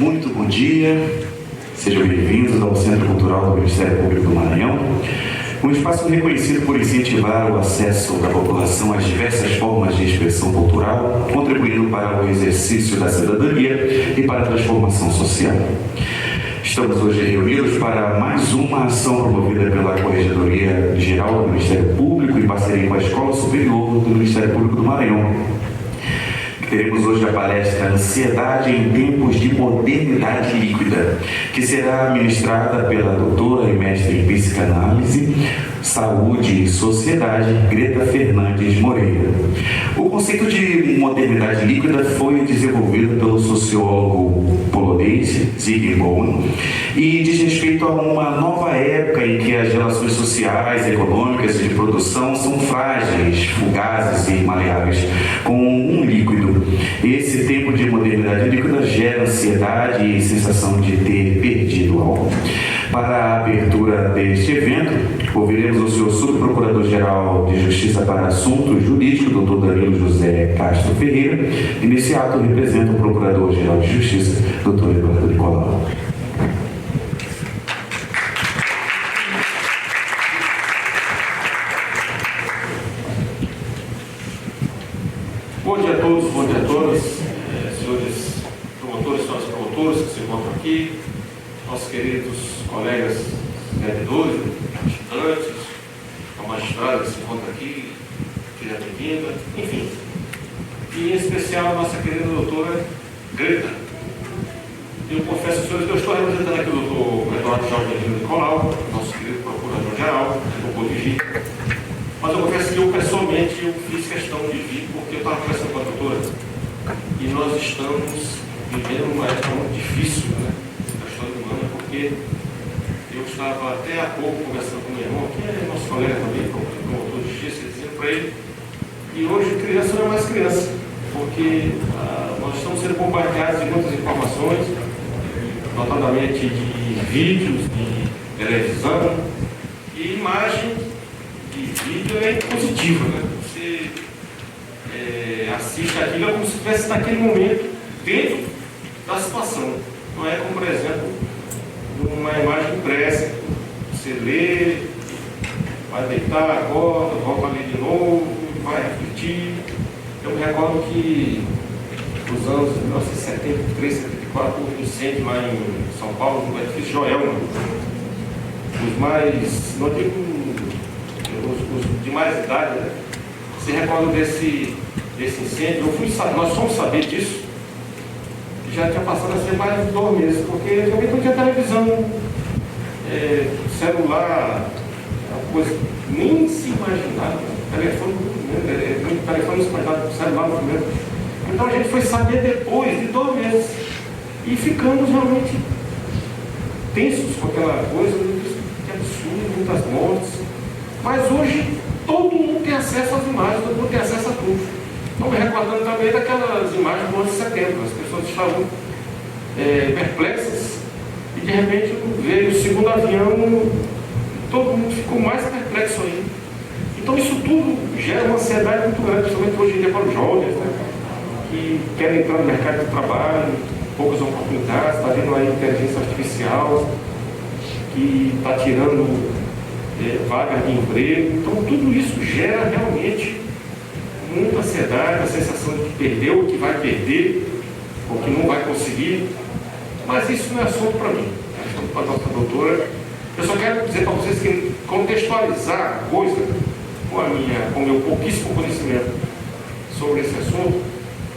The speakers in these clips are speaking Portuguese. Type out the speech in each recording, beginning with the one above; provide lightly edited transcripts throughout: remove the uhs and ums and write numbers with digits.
Muito bom dia, sejam bem-vindos ao Centro Cultural do Ministério Público do Maranhão, um espaço reconhecido por incentivar o acesso da população às diversas formas de expressão cultural, contribuindo para o exercício da cidadania e para a transformação social. Estamos hoje reunidos para mais uma ação promovida pela Corregedoria Geral do Ministério Público em parceria com a Escola Superior do Ministério Público do Maranhão. Teremos hoje a palestra Ansiedade em Tempos de Modernidade Líquida, que será ministrada pela doutora e mestre em Psicanálise, Saúde e Sociedade, Greta Fernandes Moreira. O conceito de modernidade líquida foi desenvolvido pelo sociólogo polonês Zygmunt Bauman e diz respeito a uma nova época em que as relações sociais, econômicas e de produção são frágeis, fugazes e maleáveis, como um líquido. Esse tempo de modernidade líquida gera ansiedade e sensação de ter perdido algo. Para a abertura deste evento, ouviremos o senhor Subprocurador-Geral de Justiça para Assuntos Jurídicos, Dr. Danilo José Castro Ferreira, e nesse ato representa o Procurador-Geral de Justiça, Dr. Eduardo Nicolau. Bom dia a todos, bom dia a todas, senhores promotores, senhoras promotoras que se encontram aqui, nossos queridos colegas servidores, estudantes, a magistrada que se encontra aqui, seja bem-vinda, enfim. E em especial a nossa querida doutora Greta. Eu confesso aos senhores que eu estou representando aqui o doutor Eduardo Jorge Nicolau, nosso querido procurador-geral, que não pôde vir. Mas eu confesso que eu, pessoalmente, fiz questão de vir porque eu estava conversando com a doutora e nós estamos vivendo uma época muito difícil, né, da história humana, porque eu estava até há pouco conversando com meu irmão, que é nosso colega também, promotor de justiça, dizendo para ele, e hoje criança não é mais criança, porque nós estamos sendo bombardeados de muitas informações, notadamente de vídeos, de televisão e imagem. E vídeo é positivo, né? Você assiste aquilo como se estivesse naquele momento dentro da situação. Não é como, por exemplo, uma imagem impressa. Você lê, vai deitar, acorda, volta a ler de novo, vai refletir. Eu me recordo que nos anos 1973, 74, houve um incêndio lá em São Paulo, no edifício Joelma. Os mais, não digo os de mais idade, né? Se recordam desse incêndio? Nós fomos saber disso, que já tinha passado a ser mais de 2 meses, porque realmente não tinha televisão, celular, coisa, nem se imaginava, telefone não se imaginava, celular no primeiro. Então a gente foi saber depois de 2 meses, e ficamos realmente tensos com aquela coisa, que absurdo, muitas mortes. Mas hoje todo mundo tem acesso às imagens, todo mundo tem acesso a tudo. Estou me recordando também daquelas imagens do 11 de setembro, as pessoas estavam perplexas e de repente veio o segundo avião, todo mundo ficou mais perplexo ainda. Então isso tudo gera uma ansiedade muito grande, principalmente hoje em dia para os jovens, né, que querem entrar no mercado de trabalho, poucas oportunidades, está vindo aí a inteligência artificial que está tirando vagas de emprego. Então tudo isso gera realmente muita ansiedade, a sensação de que perdeu, que vai perder, ou que não vai conseguir. Mas isso não é assunto para mim, é assunto para a nossa doutora. Eu só quero dizer para vocês que contextualizar a coisa com o meu pouquíssimo conhecimento sobre esse assunto,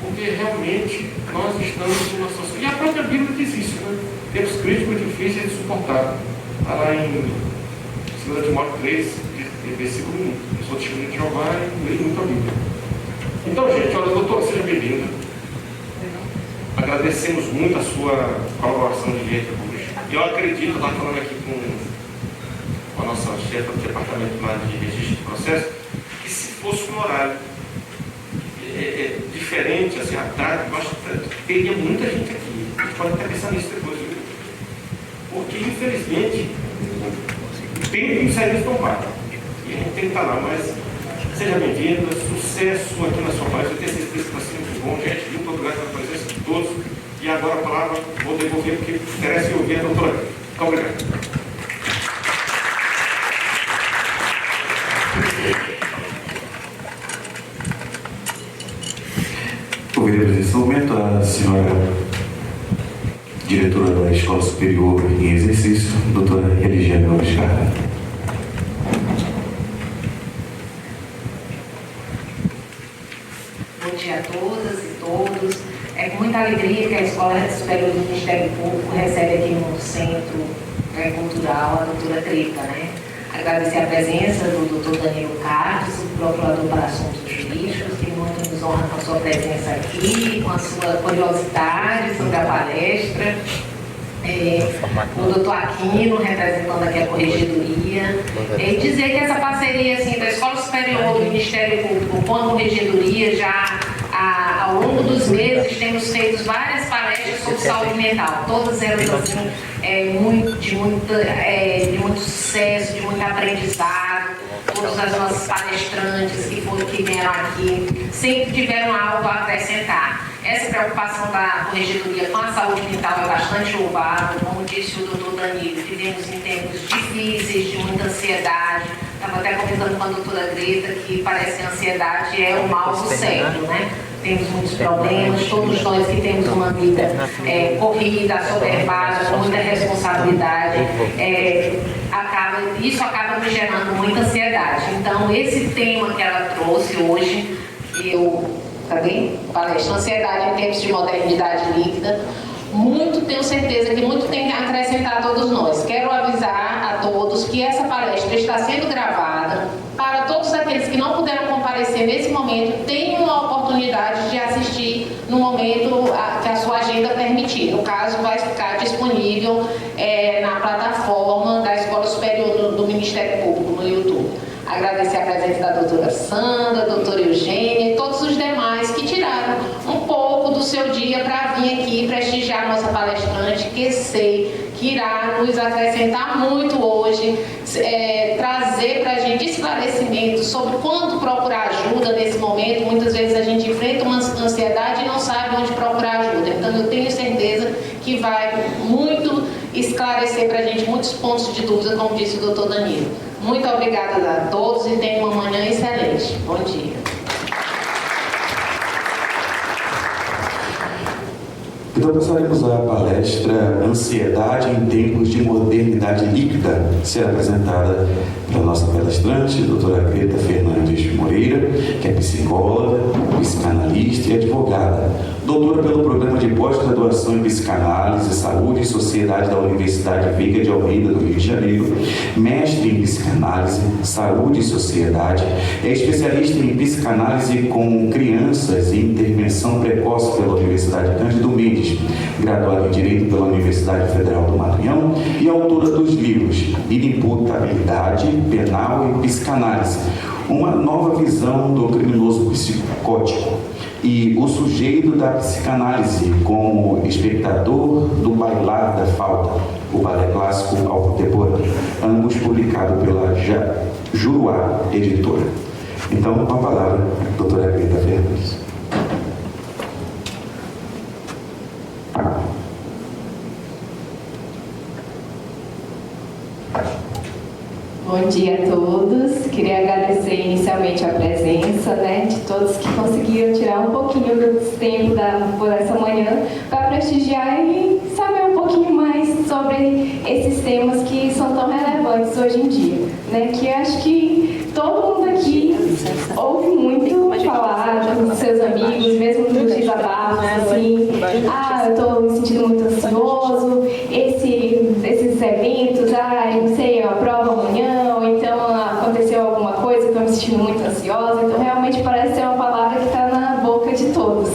porque realmente nós estamos numa situação, e a própria Bíblia diz isso, né? Tempos críticos, difíceis de suportar. Está lá em 2 Timóteo 3, versículo 1. Eu sou testemunho de Jeová e leio muito a Bíblia. Então, gente, olha, doutora, seja bem-vinda. Agradecemos muito a sua colaboração de vir aqui hoje. Eu acredito, eu estava falando aqui com a nossa chefe do departamento lá de registro de processo, que se fosse um horário diferente, assim, à tarde, eu acho que teria muita gente aqui. A gente pode até pensar nisso depois, viu? Porque, infelizmente, tempo e o serviço não paga. E a gente tem que estar lá, mas seja bem-vinda, sucesso aqui na sua palestra. Eu tenho certeza que vai ser muito bom, gente. Muito obrigado pela presença de todos. E agora a palavra vou devolver, porque merece ouvir a doutora. Muito obrigado. Ouviremos nesse momento a senhora diretora da Escola Superior em Exercício, doutora Eligiane Alves Carla. Bom dia a todas e todos. É com muita alegria que a Escola Superior do Ministério Público recebe aqui no Centro Cultural a doutora Greta, né? Agradecer a presença do doutor Danilo Carlos, o procurador para assuntos jurídicos, que muito nos honra com a sua presença aqui, com a sua curiosidade sobre a palestra. O doutor Aquino, representando aqui a Corregedoria, e dizer que essa parceria assim, da Escola Superior do Ministério Público com a Corregedoria, já ao longo dos meses temos feito várias palestras sobre saúde mental, todas elas assim, de muito sucesso, de muito aprendizado. Todas as nossas palestrantes que vieram aqui sempre tiveram algo a acrescentar. Essa preocupação da Corregedoria com a saúde mental é bastante louvável, como disse o doutor Danilo, vivemos em tempos difíceis, de muita ansiedade. Estava até comentando com a doutora Greta que parece que a ansiedade é o mal do século, né? Temos muitos problemas, todos nós que temos uma vida corrida, assoberbada, com muita responsabilidade, isso acaba nos gerando muita ansiedade. Então, esse tema que ela trouxe hoje, palestra Ansiedade em Tempos de Modernidade Líquida, tenho certeza que muito tem a acrescentar a todos nós. Quero avisar a todos que essa palestra está sendo gravada. Para todos aqueles que não puderam comparecer nesse momento, tenham a oportunidade de assistir no momento que a sua agenda permitir. No caso, vai ficar disponível na plataforma da Escola Superior do Ministério Público, no YouTube. Agradecer a presença da doutora Sandra, doutora Eugênia e todos os demais que tiraram um pouco do seu dia para vir aqui prestigiar a nossa palestrante, que sei que irá nos acrescentar muito hoje, trazer para a gente esclarecimentos sobre quando procurar ajuda nesse momento. Muitas vezes a gente enfrenta uma ansiedade e não sabe onde procurar ajuda. Então eu tenho certeza que vai muito esclarecer para a gente muitos pontos de dúvida, como disse o doutor Danilo. Muito obrigada a todos e tenham uma manhã excelente. Bom dia. Então, passaremos à palestra Ansiedade em Tempos de Modernidade Líquida, será apresentada pela nossa palestrante, a doutora Greta Fernandes Moreira, que é psicóloga, psicanalista e advogada, doutora pelo Programa de Pós-Graduação em Psicanálise, Saúde e Sociedade da Universidade Veiga de Almeida, do Rio de Janeiro, mestre em Psicanálise, Saúde e Sociedade, é especialista em Psicanálise com crianças e intervenção precoce pela Universidade Cândido Mendes, graduada em Direito pela Universidade Federal do Maranhão e autora dos livros Inimputabilidade Penal e Psicanálise, uma nova visão do criminoso psicótico, e O Sujeito da Psicanálise como espectador do bailar da falta, o balé clássico ao contemporâneo, ambos publicados pela Juruá Editora. Então, com a palavra, a doutora Greta Fernandes. Bom dia a todos. Queria agradecer inicialmente a presença, de todos que conseguiram tirar um pouquinho do tempo por essa manhã para prestigiar e saber um pouquinho mais sobre esses temas que são tão relevantes hoje em dia, que eu acho que todo mundo aqui ouve muito falar com seus amigos, mesmo nos desabafos, assim, eu estou me sentindo muito ansioso, esses eventos, não sei, eu aprovo amanhã, ou então aconteceu alguma coisa, estou me sentindo muito ansiosa. Então realmente parece ser uma palavra que está na boca de todos,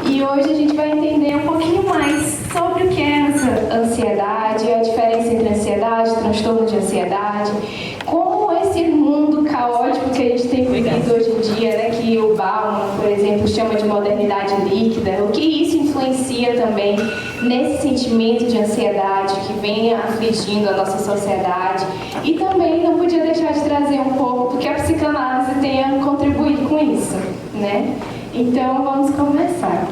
E hoje a gente vai entender um pouquinho mais sobre o que é essa ansiedade, a diferença entre ansiedade, transtorno de ansiedade, como esse mundo caótico que a gente tem vivido hoje em dia, que o Bauman, por exemplo, chama de modernidade líquida, o que isso influencia também nesse sentimento de ansiedade que vem afligindo a nossa sociedade. E também não podia deixar de trazer um pouco do que a psicanálise tem a contribuir com isso, Então vamos começar.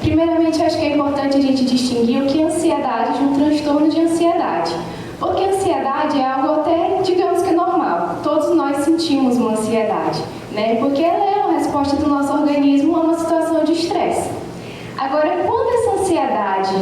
Primeiramente, eu acho que é importante a gente distinguir o que é ansiedade de um transtorno de ansiedade. Porque a ansiedade é algo até, digamos que normal. Todos nós sentimos uma ansiedade, né? Porque ela é uma resposta do nosso organismo a uma situação de estresse. Agora, quando essa ansiedade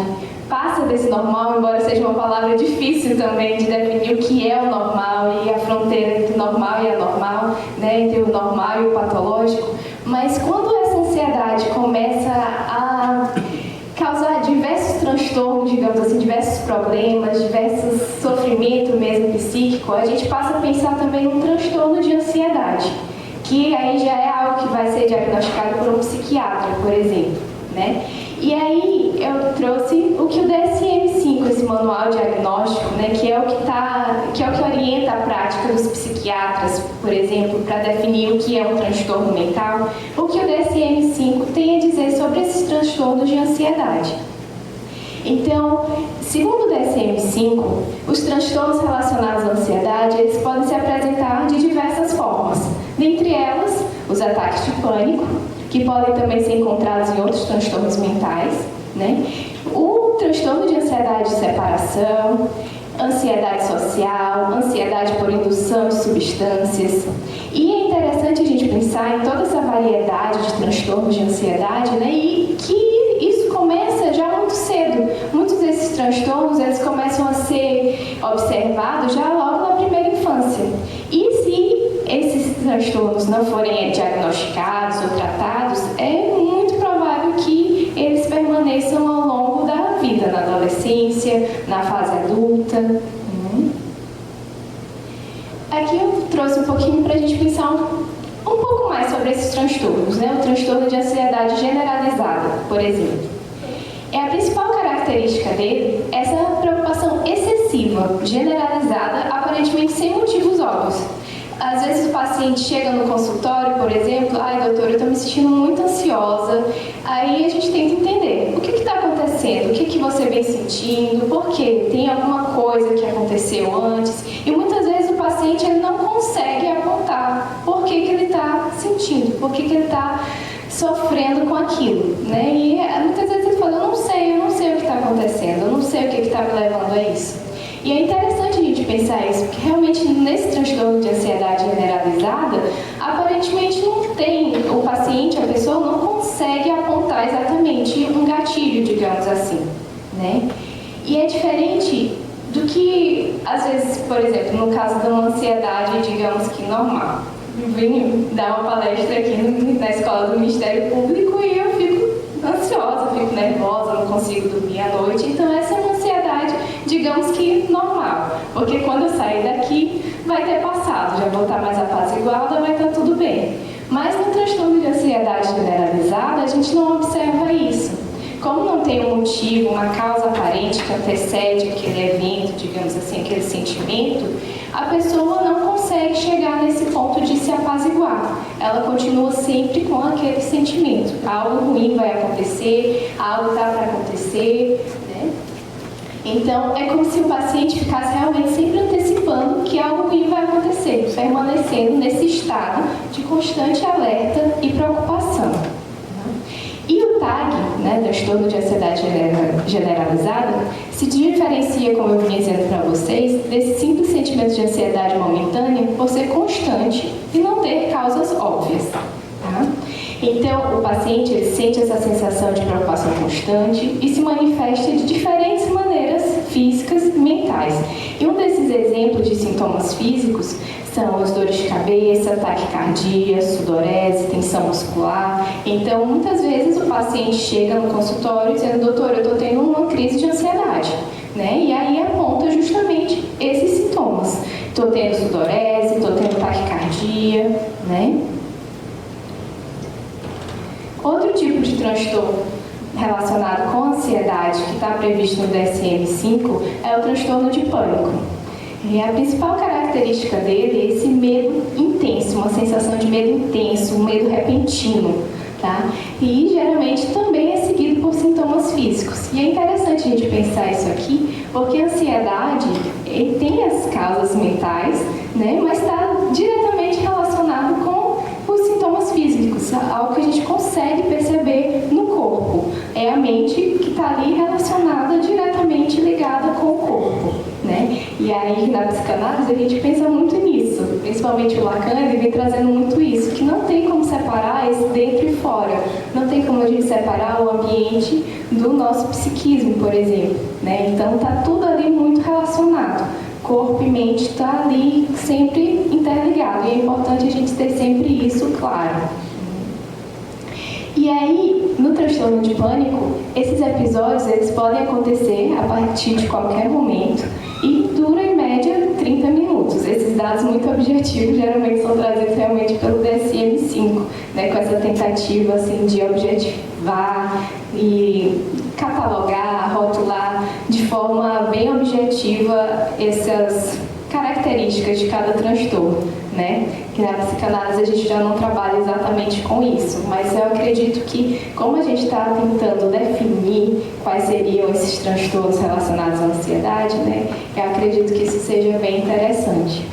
passa desse normal, embora seja uma palavra difícil também de definir o que é o normal e a fronteira entre o normal e anormal, né? Entre o normal e o patológico, mas quando essa ansiedade começa a causar diversos transtornos, digamos assim, diversos problemas, diversos sofrimento mesmo psíquico, a gente passa a pensar também num transtorno de ansiedade, que aí já é algo que vai ser diagnosticado por um psiquiatra, por exemplo, né? E aí eu trouxe o que o DSM-5, esse manual diagnóstico, né, que é o que orienta a prática dos psiquiatras, por exemplo, para definir o que é um transtorno mental, o que o DSM-5 tem a dizer sobre esses transtornos de ansiedade. Então, segundo o DSM-5, os transtornos relacionados à ansiedade, eles podem se apresentar de diversas formas, dentre elas, os ataques de pânico, que podem também ser encontrados em outros transtornos mentais, né? O transtorno de ansiedade de separação, ansiedade social, ansiedade por indução de substâncias. E é interessante a gente pensar em toda essa variedade de transtornos de ansiedade, né? E que isso começa já muito cedo. Muitos desses transtornos, eles começam a ser observados já logo na primeira infância. E se esses transtornos não forem diagnosticados ou tratados, é muito provável que eles permaneçam ao longo da vida, na adolescência, na fase adulta. Aqui eu trouxe um pouquinho para a gente pensar um pouco mais sobre esses transtornos, né? O transtorno de ansiedade generalizada, por exemplo. A principal característica dele é essa preocupação excessiva, generalizada, aparentemente sem motivos óbvios. Às vezes o paciente chega no consultório, por exemplo, ai doutor, eu estou me sentindo muito ansiosa. Aí a gente tenta entender o que está acontecendo, o que você vem sentindo, por quê? Tem alguma coisa que aconteceu antes? E muitas vezes o paciente ele não consegue apontar por que ele está sentindo, por que ele está sofrendo com aquilo, né? E muitas vezes ele fala, eu não sei o que está acontecendo, eu não sei o que está me levando a isso. E é interessante a gente pensar isso, porque realmente nesse transtorno de ansiedade generalizada, aparentemente não tem, o paciente, a pessoa não consegue apontar exatamente um gatilho, digamos assim, né? E é diferente do que, às vezes, por exemplo, no caso de uma ansiedade, digamos que normal. Eu vim dar uma palestra aqui na escola do Ministério Público e eu fico ansiosa, fico nervosa, não consigo dormir à noite. Então essa é uma ansiedade, digamos que normal, porque quando eu sair daqui vai ter passado, já vou estar mais apaziguada, vai estar tudo bem. Mas no transtorno de ansiedade generalizada a gente não observa isso. Como não tem um motivo, uma causa aparente que antecede aquele evento, digamos assim, aquele sentimento, a pessoa não consegue chegar nesse ponto de se apaziguar. Ela continua sempre com aquele sentimento. Algo ruim vai acontecer, algo está para acontecer, né? Então, é como se o paciente ficasse realmente sempre antecipando que algo ruim vai acontecer, permanecendo nesse estado de constante alerta e preocupação. E o TAG, né, transtorno de ansiedade generalizada, se diferencia, como eu vinha dizendo para vocês, desse simples sentimento de ansiedade momentânea por ser constante e não ter causas óbvias. Tá? Então, o paciente ele sente essa sensação de preocupação constante e se manifesta de diferentes maneiras físicas e mentais. E um desses exemplos de sintomas físicos são as dores de cabeça, taquicardia, sudorese, tensão muscular. Então, muitas vezes o paciente chega no consultório dizendo, doutor, eu estou tendo uma crise de ansiedade, né? E aí aponta justamente esses sintomas. Estou tendo sudorese, estou tendo taquicardia, né? Outro tipo de transtorno relacionado com ansiedade que está previsto no DSM-5 é o transtorno de pânico. E a principal característica dele é esse medo intenso, uma sensação de medo intenso, um medo repentino, tá? E geralmente também é seguido por sintomas físicos. E é interessante a gente pensar isso aqui, porque a ansiedade tem as causas mentais, né? Mas está diretamente relacionado com os sintomas físicos, algo que a gente consegue perceber no corpo. É tem a mente que está ali relacionada, diretamente ligada com o corpo, né? E aí, na psicanálise, a gente pensa muito nisso, principalmente o Lacan, ele vem trazendo muito isso, que não tem como separar esse dentro e fora, não tem como a gente separar o ambiente do nosso psiquismo, por exemplo, né? Então, está tudo ali muito relacionado. Corpo e mente está ali sempre interligado, e é importante a gente ter sempre isso claro. E aí, no transtorno de pânico, esses episódios eles podem acontecer a partir de qualquer momento e duram em média 30 minutos. Esses dados muito objetivos geralmente são trazidos realmente pelo DSM-5, né, com essa tentativa assim, de objetivar e catalogar, rotular de forma bem objetiva essas características de cada transtorno, né? Que na psicanálise a gente já não trabalha exatamente com isso, mas eu acredito que, como a gente está tentando definir quais seriam esses transtornos relacionados à ansiedade, né? Eu acredito que isso seja bem interessante.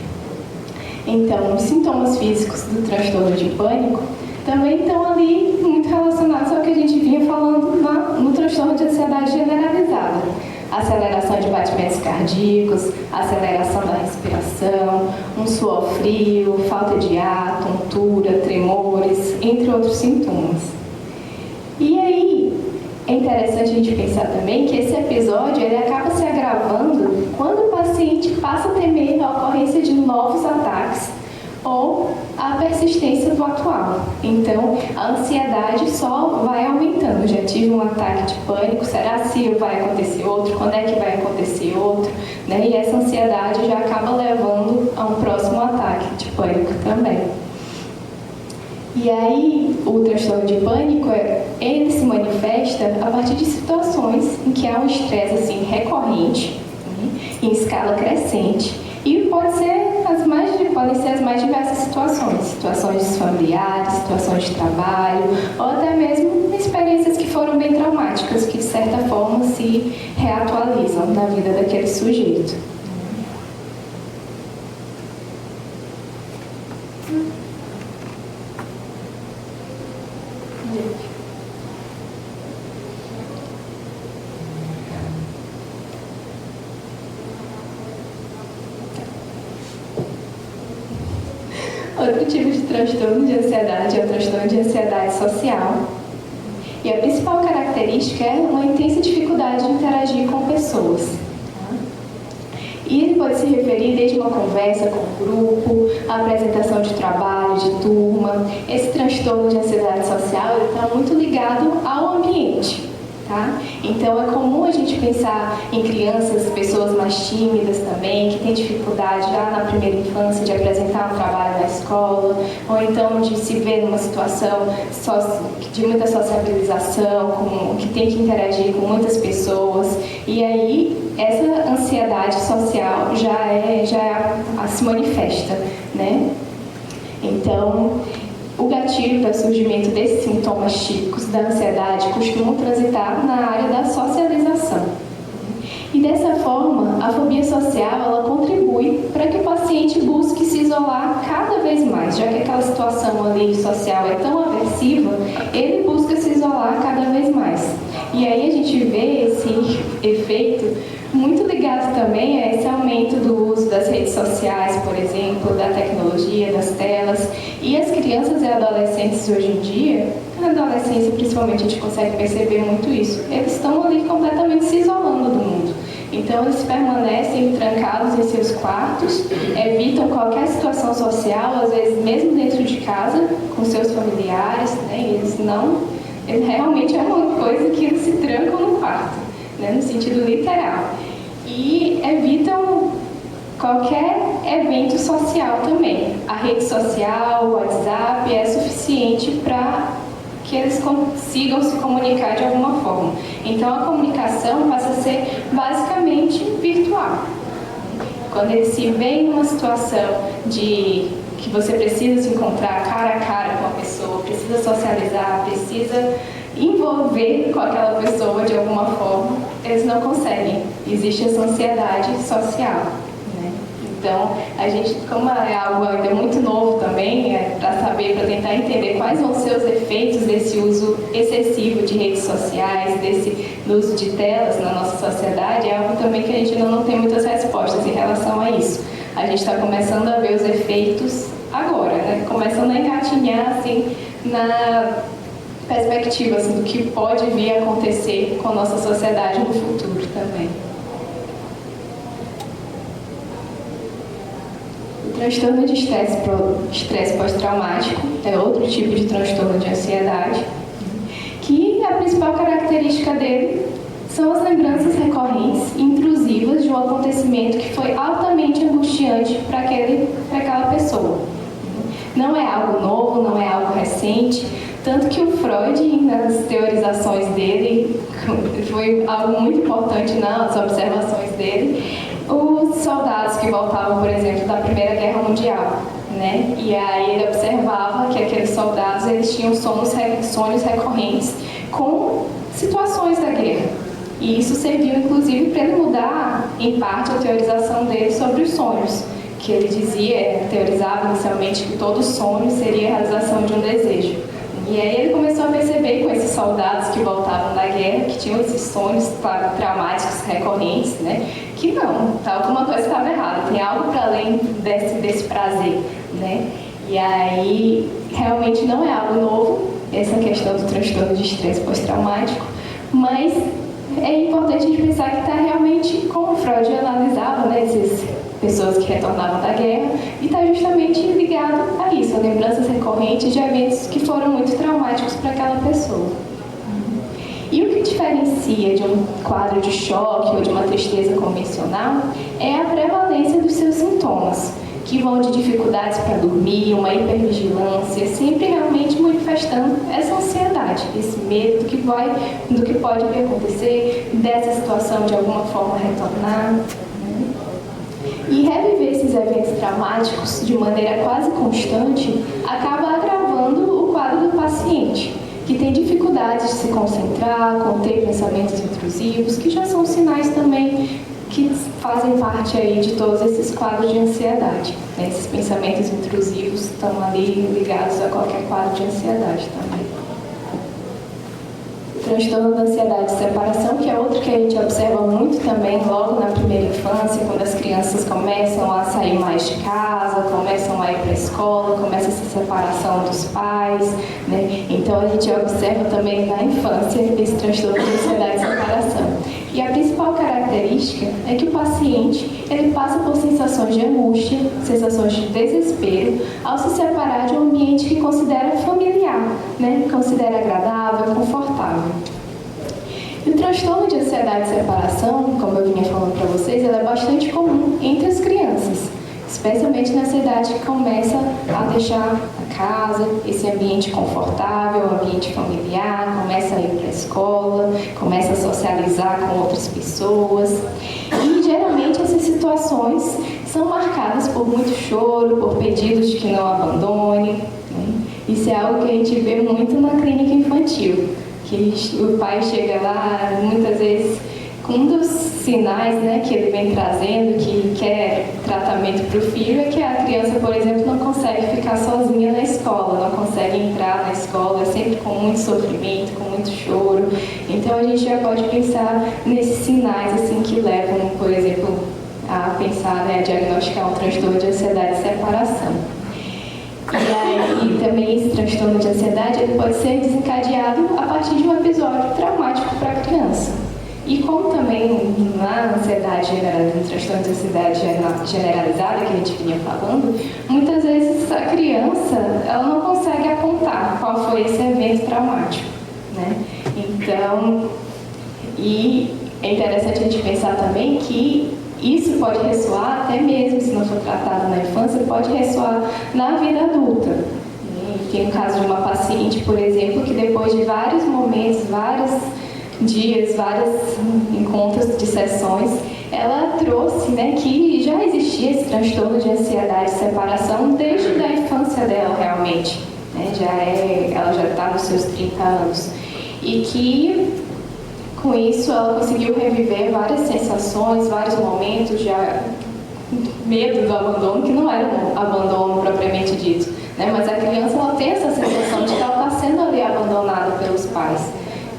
Então, os sintomas físicos do transtorno de pânico também estão ali muito relacionados ao que a gente vinha falando no transtorno de ansiedade generalizada. Aceleração de batimentos cardíacos, aceleração da respiração, um suor frio, falta de ar, tontura, tremores, entre outros sintomas. E aí, é interessante a gente pensar também que esse episódio ele acaba se agravando quando o paciente passa a temer a ocorrência de novos ataques ou a persistência do atual. Então, a ansiedade só vai aumentando. Já tive um ataque de pânico, será se vai acontecer outro? Quando é que vai acontecer outro? Né? E essa ansiedade já acaba levando a um próximo ataque de pânico também. E aí, o transtorno de pânico, ele se manifesta a partir de situações em que há um estresse assim, recorrente, né? Em escala crescente. E podem ser as mais diversas situações familiares, situações de trabalho, ou até mesmo experiências que foram bem traumáticas, que de certa forma se reatualizam na vida daquele sujeito. Outro tipo de transtorno de ansiedade é o transtorno de ansiedade social. E a principal característica é uma intensa dificuldade de interagir com pessoas. E ele pode se referir desde uma conversa com o grupo, a apresentação de trabalho, de turma. Esse transtorno de ansiedade social está muito ligado ao ambiente. Tá? Então, é comum a gente pensar em crianças, pessoas mais tímidas também, que têm dificuldade já na primeira infância de apresentar um trabalho na escola, ou então de se ver numa situação de muita sociabilização, que tem que interagir com muitas pessoas. E aí, essa ansiedade social já se manifesta, né? Então, o gatilho para o surgimento desses sintomas típicos da ansiedade costumam transitar na área da socialização. E dessa forma, a fobia social ela contribui para que o paciente busque se isolar cada vez mais, já que aquela situação ali social é tão aversiva, ele busca se isolar cada vez mais. E aí a gente vê esse efeito muito ligado também a esse aumento do uso das redes sociais, por exemplo, da tecnologia, das telas. E as crianças e adolescentes hoje em dia, na adolescência principalmente a gente consegue perceber muito isso, eles estão ali completamente se isolando do mundo. Então eles permanecem trancados em seus quartos, evitam qualquer situação social, às vezes mesmo dentro de casa, com seus familiares, né? Realmente é uma coisa que eles se trancam no quarto, né? No sentido literal. E evitam qualquer evento social também. A rede social, o WhatsApp é suficiente para que eles consigam se comunicar de alguma forma. Então a comunicação passa a ser basicamente virtual. Quando eles se veem numa situação de que você precisa se encontrar cara a cara com a pessoa, precisa socializar, precisa envolver com aquela pessoa de alguma forma, eles não conseguem. Existe essa ansiedade social, né? Então, a gente, como é algo ainda muito novo também, para saber, para tentar entender quais vão ser os efeitos desse uso excessivo de redes sociais, desse uso de telas na nossa sociedade, é algo também que a gente ainda não tem muitas respostas em relação a isso. A gente está começando a ver os efeitos agora, né? Começando a engatinhar, assim, na perspectiva assim, do que pode vir a acontecer com a nossa sociedade no futuro também. O transtorno de estresse pós-traumático é outro tipo de transtorno de ansiedade, que a principal característica dele são as lembranças recorrentes e intrusivas de um acontecimento que foi altamente angustiante para aquela pessoa. Não é algo novo, não é algo recente, tanto que o Freud, nas teorizações dele, foi algo muito importante nas observações dele, os soldados que voltavam, por exemplo, da Primeira Guerra Mundial, né? E aí ele observava que aqueles soldados eles tinham sonhos recorrentes com situações da guerra. E isso serviu, inclusive, para ele mudar, em parte, a teorização dele sobre os sonhos, que ele dizia, teorizava inicialmente que todo sonho seria a realização de um desejo. E aí ele começou a perceber com esses soldados que voltavam da guerra, que tinham esses sonhos traumáticos recorrentes, né? Que não, alguma coisa estava errada, tem algo para além desse prazer, né? E aí, realmente não é algo novo, essa questão do transtorno de estresse pós-traumático, mas é importante a gente pensar que está realmente, como o Freud analisava, né, essas pessoas que retornavam da guerra, e está justamente ligado a isso, a lembranças recorrentes de eventos que foram muito traumáticos para aquela pessoa. E o que diferencia de um quadro de choque ou de uma tristeza convencional é a prevalência dos seus sintomas, que vão de dificuldades para dormir, uma hipervigilância, sempre realmente manifestando essa ansiedade, esse medo do que pode vir a acontecer, dessa situação de alguma forma retornar. E reviver esses eventos traumáticos de maneira quase constante acaba agravando o quadro do paciente, que tem dificuldades de se concentrar, conter pensamentos intrusivos, que já são sinais também que fazem parte aí de todos esses quadros de ansiedade. Né? Esses pensamentos intrusivos estão ali ligados a qualquer quadro de ansiedade também. O transtorno da ansiedade de separação, que é outro que a gente observa muito também logo na primeira infância, quando as crianças começam a sair mais de casa, começam a ir para a escola, começa essa separação dos pais, né? Então a gente observa também na infância esse transtorno de ansiedade de separação. E a principal característica é que o paciente ele passa por sensações de angústia, sensações de desespero, ao se separar de um ambiente que considera familiar, né? Considera agradável, confortável. E o transtorno de ansiedade de separação, como eu vinha falando para vocês, ele é bastante comum entre as crianças, especialmente nessa idade que começa a deixar a casa, esse ambiente confortável, ambiente familiar, começa a ir para a escola, começa a socializar com outras pessoas. E geralmente essas situações são marcadas por muito choro, por pedidos de que não abandone. Né? Isso é algo que a gente vê muito na clínica infantil, que o pai chega lá muitas vezes com um dos sinais, né, que ele vem trazendo, que quer tratamento para o filho, é que a criança, por exemplo, não consegue ficar sozinha na escola, não consegue entrar na escola, é sempre com muito sofrimento, com muito choro. Então a gente já pode pensar nesses sinais assim, que levam, por exemplo, a pensar, né, a diagnosticar um transtorno de ansiedade de separação. E aí também esse transtorno de ansiedade ele pode ser desencadeado a partir de um episódio traumático para a criança. E como também na ansiedade generalizada, no transtorno de ansiedade generalizada que a gente vinha falando, muitas vezes a criança ela não consegue apontar qual foi esse evento traumático, né? Então, e é interessante a gente pensar também que isso pode ressoar, até mesmo se não for tratado na infância, pode ressoar na vida adulta. Tem um caso de uma paciente, por exemplo, que depois de vários momentos, vários dias, vários encontros de sessões, ela trouxe, né, que já existia esse transtorno de ansiedade de separação desde a infância dela, realmente. Né? Ela já está nos seus 30 anos. E que, com isso, ela conseguiu reviver várias sensações, vários momentos, já medo do abandono, que não era um abandono propriamente dito, né? Mas a criança ela tem essa sensação de que ela está sendo ali abandonada pelos pais.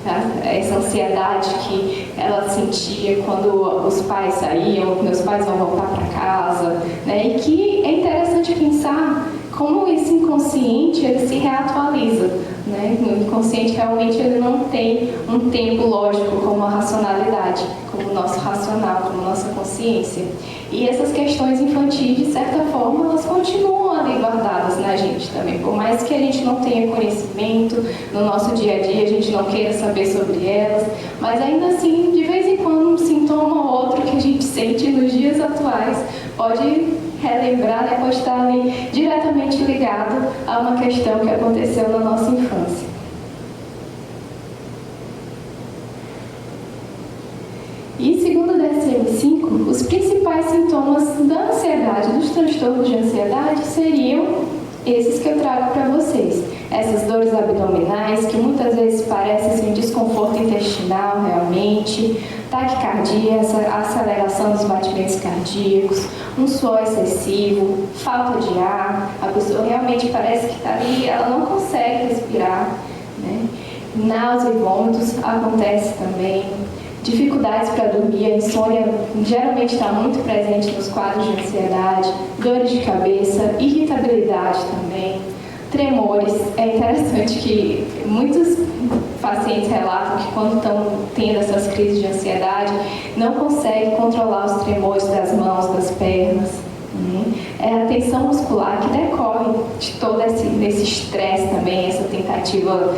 Tá? Essa ansiedade que ela sentia quando os pais saíam, meus pais vão voltar para casa, né? E que é interessante pensar como esse inconsciente ele se reatualiza, né? O inconsciente realmente ele não tem um tempo lógico como a racionalidade, como o nosso racional, como a nossa consciência. E essas questões infantis, de certa forma, elas continuam ali guardadas na gente também. Por mais que a gente não tenha conhecimento no nosso dia a dia, a gente não queira saber sobre elas, mas ainda assim, de vez em quando, um sintoma ou outro que a gente sente nos dias atuais pode relembrar, né, pode estar ali diretamente ligado a uma questão que aconteceu na nossa infância. E segundo o DSM-5, os principais sintomas da ansiedade, dos transtornos de ansiedade, seriam esses que eu trago para vocês. Essas dores abdominais, que muitas vezes parecem um desconforto intestinal realmente, taquicardia, essa aceleração dos batimentos cardíacos, um suor excessivo, falta de ar, a pessoa realmente parece que está ali, ela não consegue respirar, né? Náusea e vômitos acontece também. Dificuldades para dormir, a insônia geralmente está muito presente nos quadros de ansiedade, dores de cabeça, irritabilidade também, tremores. É interessante que muitos pacientes relatam que quando estão tendo essas crises de ansiedade, não conseguem controlar os tremores das mãos, das pernas. É a tensão muscular que decorre de todo esse estresse também, essa tentativa,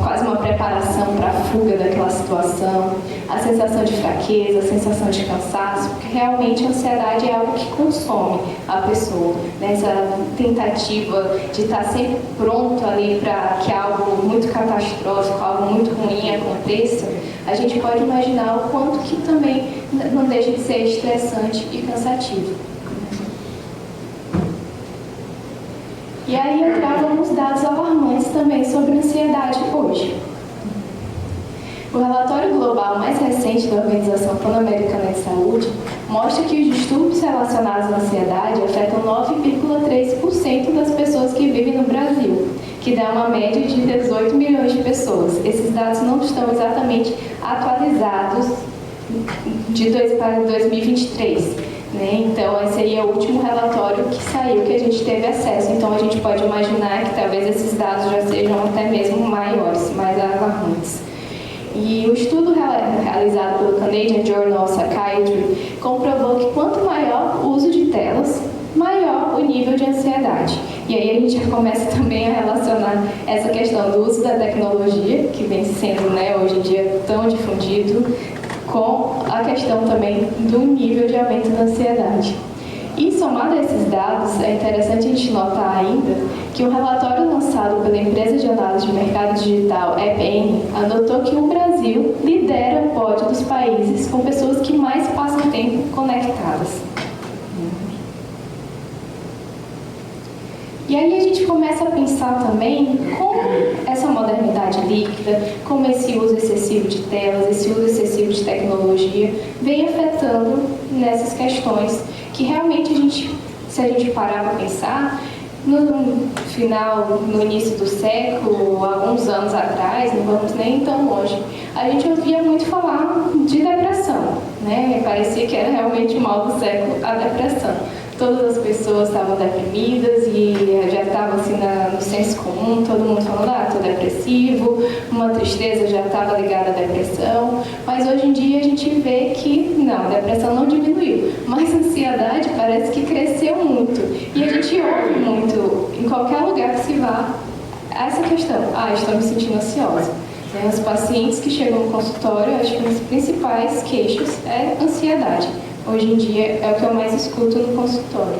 quase uma preparação para a fuga daquela situação, a sensação de fraqueza, a sensação de cansaço, porque realmente a ansiedade é algo que consome a pessoa, né? Essa tentativa de estar sempre pronto ali para que algo muito catastrófico, algo muito ruim aconteça, a gente pode imaginar o quanto que também não deixa de ser estressante e cansativo. E aí eu trago alguns dados alarmantes também sobre a ansiedade hoje. O relatório global mais recente da Organização Pan-Americana de Saúde mostra que os distúrbios relacionados à ansiedade afetam 9,3% das pessoas que vivem no Brasil, que dá uma média de 18 milhões de pessoas. Esses dados não estão exatamente atualizados para 2023. Né? Então, esse aí é o último relatório que saiu, que a gente teve acesso. Então, a gente pode imaginar que talvez esses dados já sejam até mesmo maiores, mais alarmantes. E o estudo realizado pelo Canadian Journal of Psychiatry comprovou que quanto maior o uso de telas, maior o nível de ansiedade. E aí a gente já começa também a relacionar essa questão do uso da tecnologia, que vem sendo, né, hoje em dia tão difundido, com a questão também do nível de aumento da ansiedade. E somado a esses dados, é interessante a gente notar ainda que um relatório lançado pela empresa de análise de mercado digital EPN anotou que o Brasil lidera o pódio dos países com pessoas que mais passam tempo conectadas. E aí a gente começa a pensar também como essa modernidade líquida, como esse uso excessivo de telas, esse uso excessivo de tecnologia, vem afetando nessas questões que realmente se a gente parar para pensar, no início do século, alguns anos atrás, não vamos nem tão longe, a gente ouvia muito falar de depressão, né? Parecia que era realmente o mal do século, a depressão. Todas as pessoas estavam deprimidas e já estava assim no senso comum, todo mundo falando, estou depressivo, uma tristeza já estava ligada à depressão, mas hoje em dia a gente vê que não, a depressão não diminuiu, mas a ansiedade parece que cresceu muito. E a gente ouve muito, em qualquer lugar que se vá, essa questão, estou me sentindo ansiosa. Os pacientes que chegam no consultório, acho que um dos principais queixos é ansiedade. Hoje em dia é o que eu mais escuto no consultório.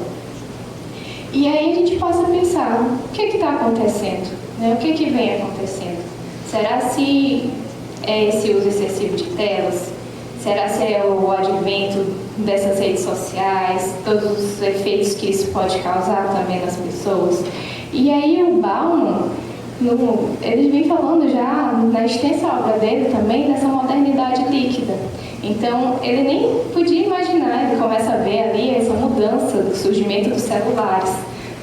E aí a gente passa a pensar, o que está acontecendo? Né? O que vem acontecendo? Será se é esse uso excessivo de telas? Será se é o advento dessas redes sociais? Todos os efeitos que isso pode causar também nas pessoas? E aí o Bauman, Ele vem falando já na extensa obra dele também dessa modernidade líquida. Então, ele nem podia imaginar, ele começa a ver ali essa mudança do surgimento dos celulares,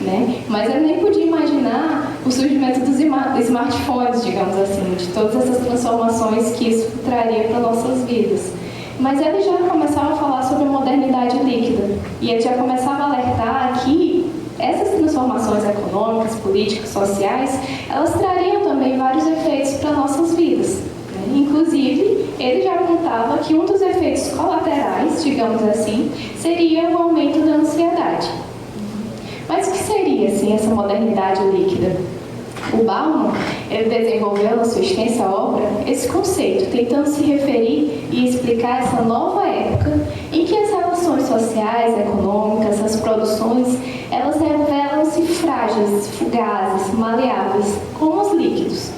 né? Mas ele nem podia imaginar o surgimento dos smartphones, digamos assim, de todas essas transformações que isso traria para nossas vidas. Mas ele já começava a falar sobre a modernidade líquida, e ele já começava a alertar que essas transformações econômicas, políticas, sociais, elas trariam também vários efeitos para nossas vidas. Inclusive, ele já apontava que um dos efeitos colaterais, digamos assim, seria o aumento da ansiedade. Mas o que seria, assim, essa modernidade líquida? O Bauman, ele desenvolveu na sua extensa obra esse conceito, tentando se referir e explicar essa nova época em que as relações sociais, econômicas, as produções, elas revelam-se frágeis, fugazes, maleáveis, como os líquidos.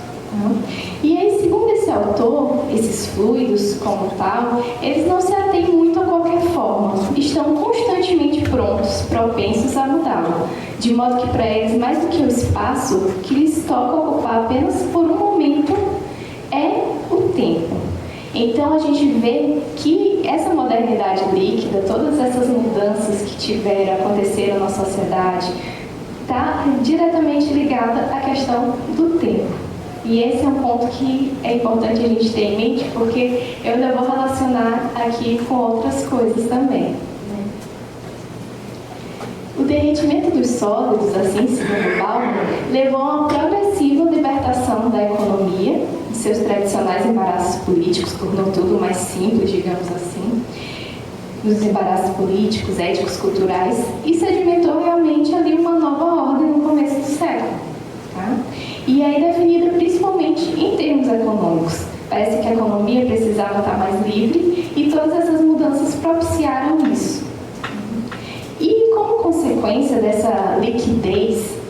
E aí, segundo esse autor, esses fluidos, como tal, eles não se atêm muito a qualquer forma, estão constantemente prontos, propensos a mudá-lo, de modo que para eles, mais do que o espaço que lhes toca ocupar apenas por um momento, é o tempo. Então a gente vê que essa modernidade líquida, todas essas mudanças que aconteceram na sociedade, está diretamente ligada à questão do tempo. E esse é um ponto que é importante a gente ter em mente, porque eu ainda vou relacionar aqui com outras coisas também. O derretimento dos sólidos, assim, segundo Bauman, levou a uma progressiva libertação da economia de seus tradicionais embaraços políticos, tornou tudo mais simples, digamos assim, dos embaraços políticos, éticos, culturais, e sedimentou realmente ali uma nova ordem no começo do século. Tá? E aí definida principalmente em termos econômicos. Parece que a economia precisava estar mais livre e todas essas mudanças propiciaram isso. E como consequência dessa liquidez,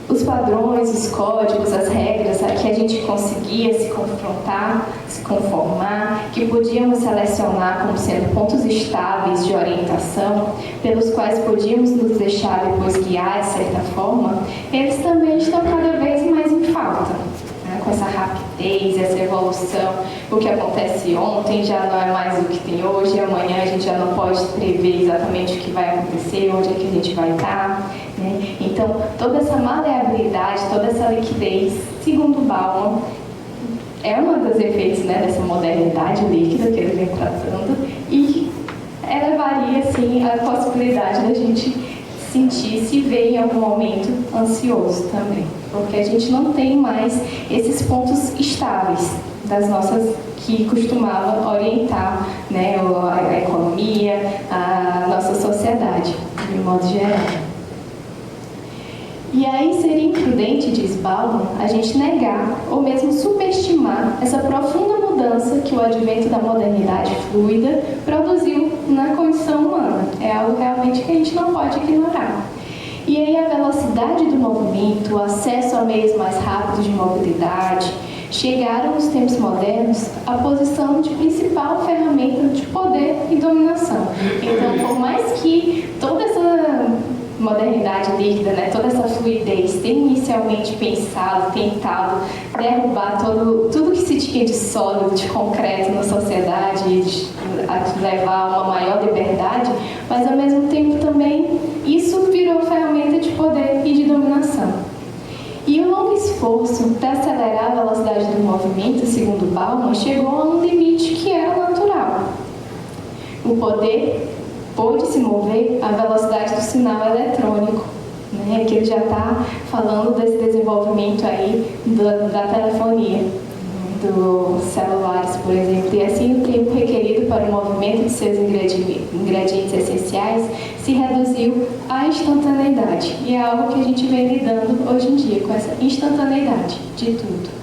os padrões, os códigos, as regras a que a gente conseguia se confrontar, se conformar, que podíamos selecionar como sendo pontos estáveis de orientação, pelos quais podíamos nos deixar depois guiar de certa forma, eles também estão cada vez mais em falta. Com essa rapidez, essa evolução, o que acontece ontem já não é mais o que tem hoje, amanhã a gente já não pode prever exatamente o que vai acontecer, onde é que a gente vai estar. Né? Então, toda essa maleabilidade, toda essa liquidez, segundo Bauman, é um dos efeitos, né, dessa modernidade líquida que ele vem tratando e elevaria assim, a possibilidade da gente sentir-se e ver em algum momento ansioso também, porque a gente não tem mais esses pontos estáveis das nossas que costumava orientar, né, a economia, a nossa sociedade, de modo geral. E aí seria imprudente, diz Bauman, a gente negar ou mesmo superestimar essa profunda mudança que o advento da modernidade fluida produziu na condição humana. É algo realmente que a gente não pode ignorar. E aí a velocidade do movimento, o acesso a meios mais rápidos de mobilidade, chegaram nos tempos modernos à posição de principal ferramenta de poder e dominação. Então, por mais que toda essa modernidade líquida, né, toda essa fluidez, tem inicialmente pensado, tentado derrubar tudo que se tinha de sólido, de concreto na sociedade, a levar a uma maior liberdade, mas ao mesmo tempo também isso virou ferramenta de poder e de dominação. E o longo esforço para acelerar a velocidade do movimento, segundo Bauman, chegou a um limite que era natural. O poder pôde se mover à velocidade do sinal eletrônico, né? Que ele já está falando desse desenvolvimento aí da telefonia, dos celulares, por exemplo. E assim o tempo requerido para o movimento de seus ingredientes essenciais se reduziu à instantaneidade. E é algo que a gente vem lidando hoje em dia, com essa instantaneidade de tudo.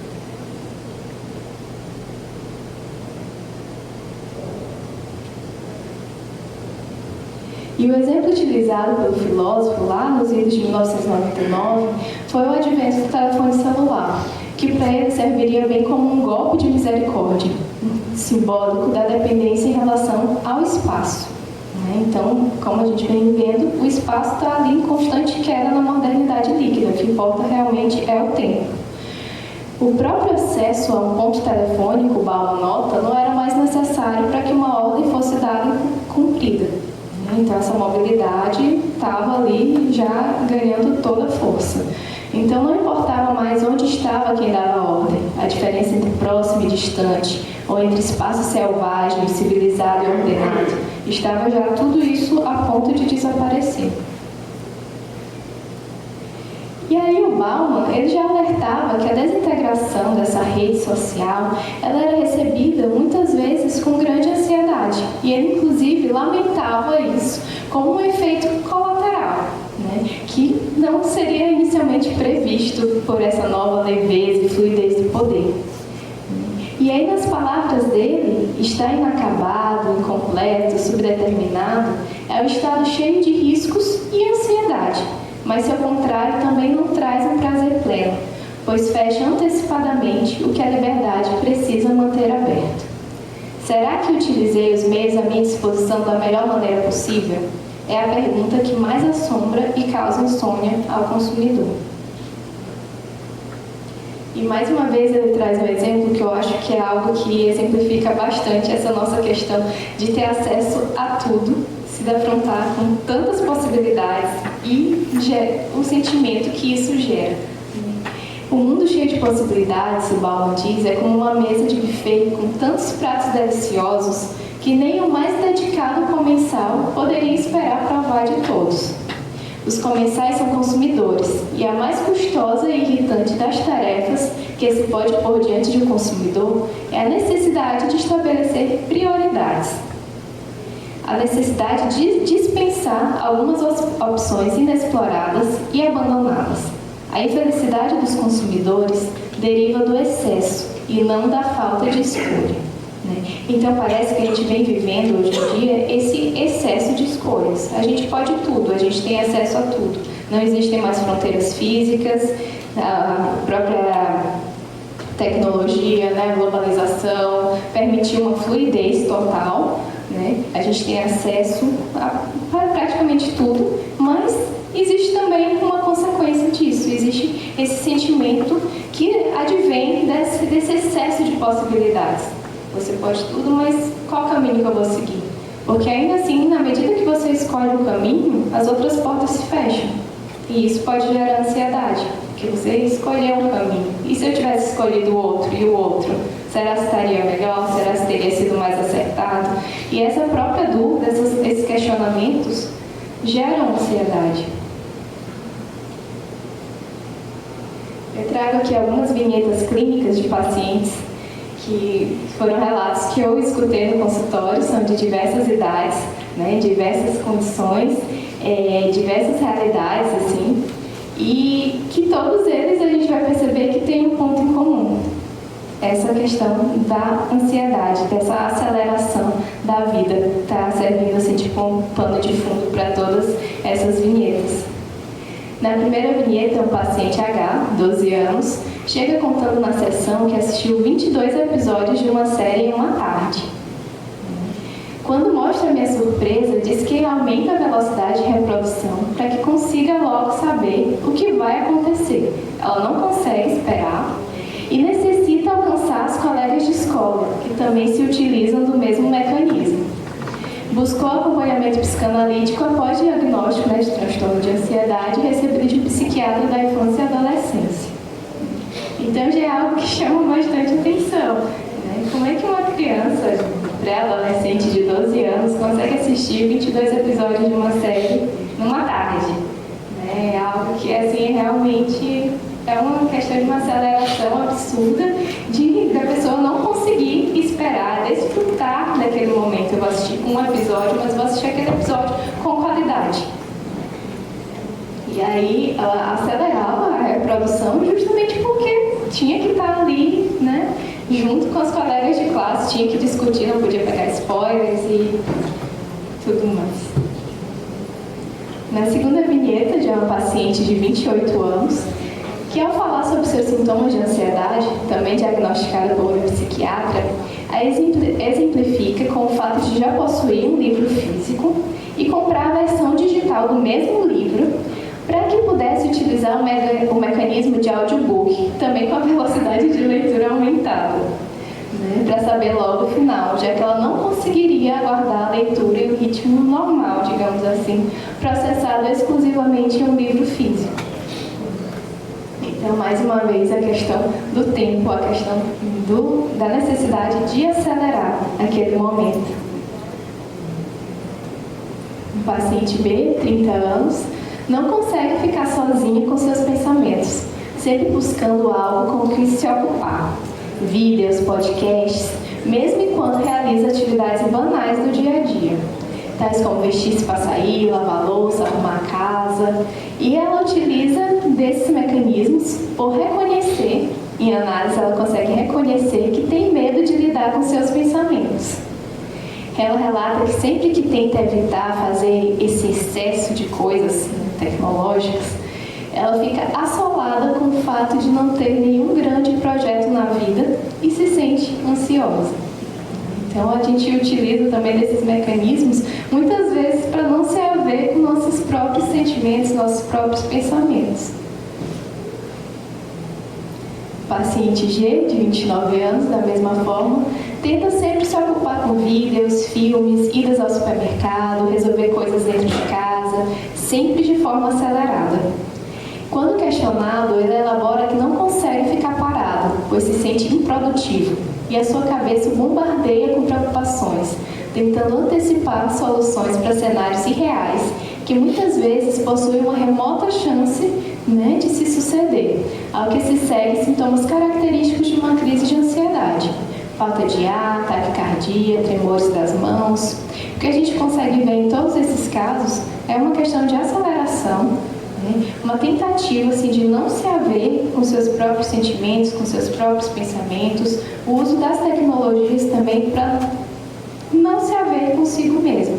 E o exemplo utilizado pelo filósofo lá nos idos de 1999 foi o advento do telefone celular, que para ele serviria bem como um golpe de misericórdia, simbólico da dependência em relação ao espaço. né? Então, como a gente vem vendo, o espaço está ali em constante queda na modernidade líquida. O que importa realmente é o tempo. O próprio acesso a um ponto telefônico, Bauman nota, não era mais necessário para que uma ordem fosse dada e cumprida. Então, essa mobilidade estava ali já ganhando toda a força. Então, não importava mais onde estava quem dava a ordem, a diferença entre próximo e distante, ou entre espaço selvagem, civilizado e ordenado, estava já tudo isso a ponto de desaparecer. E aí o Bauman, ele já alertava que a desintegração dessa rede social, ela era recebida muitas vezes com grande ansiedade. E ele, inclusive, lamentava isso como um efeito colateral, né, que não seria inicialmente previsto por essa nova leveza e fluidez do poder. E aí, nas palavras dele, estar inacabado, incompleto, subdeterminado, é um estado cheio de riscos e ansiedade. Mas, ao contrário, também não traz um prazer pleno, pois fecha antecipadamente o que a liberdade precisa manter aberto. Será que utilizei os meios à minha disposição da melhor maneira possível? É a pergunta que mais assombra e causa insônia ao consumidor. E mais uma vez ele traz um exemplo que eu acho que é algo que exemplifica bastante essa nossa questão de ter acesso a tudo, se defrontar com tantas possibilidades e o sentimento que isso gera. O mundo cheio de possibilidades, o Bauman diz, é como uma mesa de buffet com tantos pratos deliciosos que nem o mais dedicado comensal poderia esperar provar de todos. Os comensais são consumidores, e a mais custosa e irritante das tarefas que se pode pôr diante de um consumidor é a necessidade de estabelecer prioridades. A necessidade de dispensar algumas opções inexploradas e abandoná-las. A infelicidade dos consumidores deriva do excesso e não da falta de escolha, né? Então parece que a gente vem vivendo hoje em dia esse excesso de escolhas. A gente pode tudo, a gente tem acesso a tudo. Não existem mais fronteiras físicas, a própria tecnologia, né, a globalização permitiu uma fluidez total, né? A gente tem acesso a praticamente tudo, mas existe também uma consequência disso. Existe esse sentimento que advém desse excesso de possibilidades. Você pode tudo, mas qual caminho que eu vou seguir? Porque ainda assim, na medida que você escolhe um caminho, as outras portas se fecham. E isso pode gerar ansiedade, porque você escolheu um caminho. E se eu tivesse escolhido o outro e o outro? Será que estaria melhor? Será que teria sido mais acertado? E essa própria dúvida, esses questionamentos, geram ansiedade. Eu trago aqui algumas vinhetas clínicas de pacientes que foram relatos que eu escutei no consultório, são de diversas idades, né, diversas condições, diversas realidades, assim, e que todos eles a gente vai perceber que tem um ponto em comum. Essa questão da ansiedade, dessa aceleração da vida, está servindo assim, tipo um pano de fundo para todas essas vinhetas. Na primeira vinheta, um paciente H, 12 anos, chega contando na sessão que assistiu 22 episódios de uma série em uma tarde. Quando mostra a minha surpresa, diz que aumenta a velocidade de reprodução para que consiga logo saber o que vai acontecer. Ela não consegue esperar e necessita alcançar as colegas de escola, que também se utilizam do mesmo mecanismo. Buscou acompanhamento psicanalítico após diagnóstico, né, de transtorno de ansiedade recebido de um psiquiatra da infância e adolescência. Então já é algo que chama bastante atenção, né? Como é que uma criança pré-adolescente de 12 anos consegue assistir 22 episódios de uma série numa tarde? É algo que assim, realmente é uma questão de uma aceleração absurda da pessoa não conseguir esperar, desfrutar daquele momento. Eu vou assistir um episódio, mas vou assistir aquele episódio com qualidade. E aí ela acelerava a reprodução justamente porque tinha que estar ali, né, junto com os colegas de classe, tinha que discutir, não podia pegar spoilers e tudo mais. Na segunda vinheta, de uma paciente de 28 anos, que ao falar sobre seus sintomas de ansiedade, também diagnosticada por um psiquiatra, a exemplifica com o fato de já possuir um livro físico e comprar a versão digital do mesmo livro para que pudesse utilizar o mecanismo de audiobook, também com a velocidade de leitura aumentada, né, para saber logo o final, já que ela não conseguiria aguardar a leitura e o ritmo normal, digamos assim, processado exclusivamente em um livro físico. Então, mais uma vez, a questão do tempo, a questão da necessidade de acelerar aquele momento. O paciente B, 30 anos, não consegue ficar sozinho com seus pensamentos, sempre buscando algo com o que se ocupar. Vídeos, podcasts, mesmo enquanto realiza atividades banais do dia a dia, tais como vestir-se para sair, lavar a louça, arrumar a casa. E ela utiliza desses mecanismos por reconhecer, em análise ela consegue reconhecer que tem medo de lidar com seus pensamentos. Ela relata que sempre que tenta evitar fazer esse excesso de coisas tecnológicas, ela fica assolada com o fato de não ter nenhum grande projeto na vida e se sente ansiosa. Então, a gente utiliza também desses mecanismos, muitas vezes, para não se haver com nossos próprios sentimentos, nossos próprios pensamentos. O paciente G, de 29 anos, da mesma forma, tenta sempre se ocupar com vídeos, filmes, idas ao supermercado, resolver coisas dentro de casa, sempre de forma acelerada. Quando questionado, ele elabora que não consegue ficar parado, pois se sente improdutivo, e a sua cabeça o bombardeia com preocupações, tentando antecipar soluções para cenários irreais, que muitas vezes possuem uma remota chance, né, de se suceder, ao que se segue sintomas característicos de uma crise de ansiedade. Falta de ar, taquicardia, tremores das mãos. O que a gente consegue ver em todos esses casos é uma questão de aceleração, uma tentativa assim, de não se haver com seus próprios sentimentos, com seus próprios pensamentos, o uso das tecnologias também para não se haver consigo mesmo.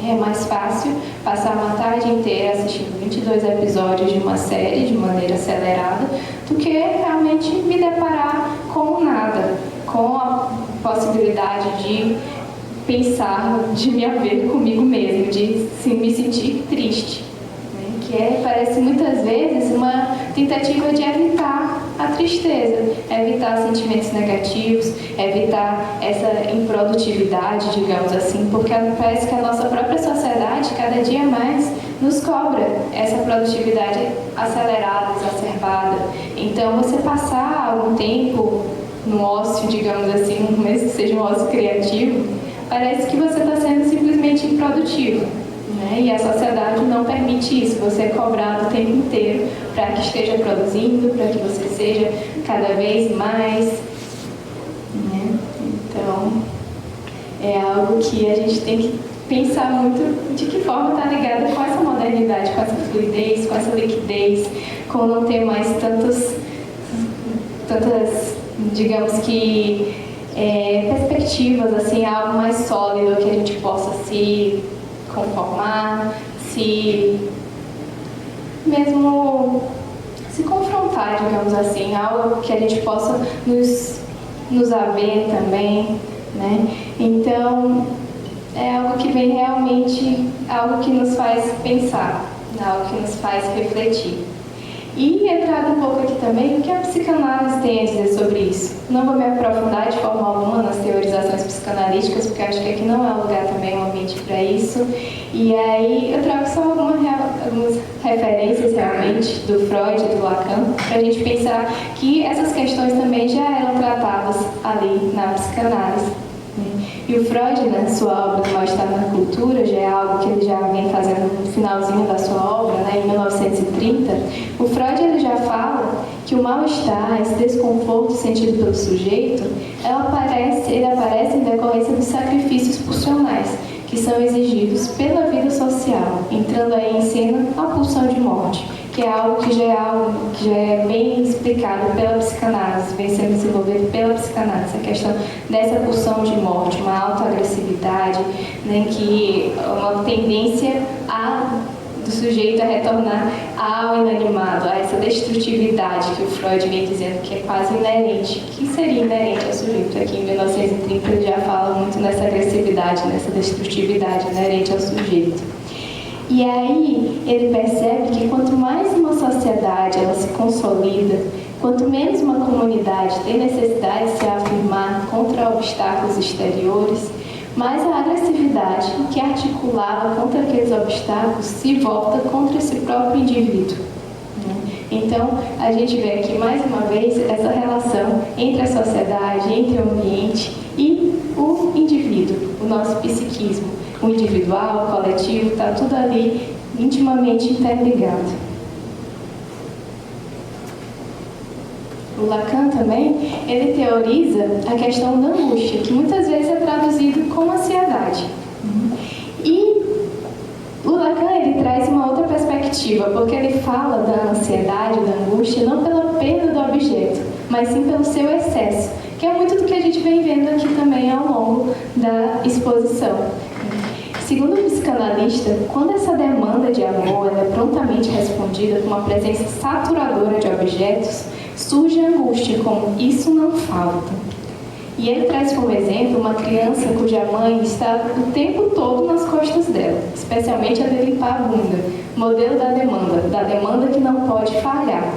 É mais fácil passar uma tarde inteira assistindo 22 episódios de uma série de maneira acelerada do que realmente me deparar com nada, com a possibilidade de pensar, de me haver comigo mesmo, de me sentir triste. Que parece muitas vezes uma tentativa de evitar a tristeza, evitar sentimentos negativos, evitar essa improdutividade, digamos assim, porque parece que a nossa própria sociedade cada dia mais nos cobra essa produtividade acelerada, exacerbada. Então, você passar algum tempo no ócio, digamos assim, mesmo que seja um ócio criativo, parece que você está sendo simplesmente improdutivo. E a sociedade não permite isso, você é cobrado o tempo inteiro para que esteja produzindo, para que você seja cada vez mais. Né? Então, é algo que a gente tem que pensar muito de que forma está ligada com essa modernidade, com essa fluidez, com essa liquidez, com não ter mais tantas, digamos que, perspectivas, assim, algo mais sólido que a gente possa se conformar, mesmo se confrontar, digamos assim, algo que a gente possa nos haver também, né? Então, é algo que vem realmente, algo que nos faz pensar, algo que nos faz refletir. E entrar um pouco aqui também o que a psicanálise tem a dizer sobre isso. Não vou me aprofundar de forma alguma nas teorizações psicanalíticas, porque acho que aqui não é um lugar também, um ambiente para isso. E aí eu trago só algumas referências realmente do Freud e do Lacan, para a gente pensar que essas questões também já eram tratadas ali na psicanálise. E o Freud, na sua obra do Mal-Estar na Cultura, já é algo que ele já vem fazendo no finalzinho da sua obra, né, em 1930, o Freud ele já fala que o mal-estar, esse desconforto sentido pelo sujeito, ele aparece em decorrência dos sacrifícios pulsionais que são exigidos pela vida social, entrando aí em cena a pulsão de morte, que é algo que já é bem explicado pela psicanálise, vem sendo desenvolvido pela psicanálise, a questão dessa pulsão de morte, uma autoagressividade, né, que uma tendência do sujeito a retornar ao inanimado, a essa destrutividade que o Freud vem dizendo que é quase inerente, que seria inerente ao sujeito. Aqui em 1930 ele já fala muito nessa agressividade, nessa destrutividade inerente ao sujeito. E aí ele percebe que quanto mais uma sociedade ela se consolida, quanto menos uma comunidade tem necessidade de se afirmar contra obstáculos exteriores, mais a agressividade que articulava contra aqueles obstáculos se volta contra esse próprio indivíduo. Então, a gente vê aqui mais uma vez essa relação entre a sociedade, entre o ambiente e o indivíduo, o nosso psiquismo. O individual, o coletivo, está tudo ali intimamente interligado. O Lacan também, ele teoriza a questão da angústia, que muitas vezes é traduzido como ansiedade. E o Lacan, ele traz uma outra perspectiva, porque ele fala da ansiedade, da angústia, não pela perda do objeto, mas sim pelo seu excesso, que é muito do que a gente vem vendo aqui também ao longo da exposição. Segundo o psicanalista, quando essa demanda de amor é prontamente respondida com uma presença saturadora de objetos, surge a angústia como isso não falta. E ele traz como exemplo uma criança cuja mãe está o tempo todo nas costas dela, especialmente a de limpar a bunda, modelo da demanda que não pode falhar.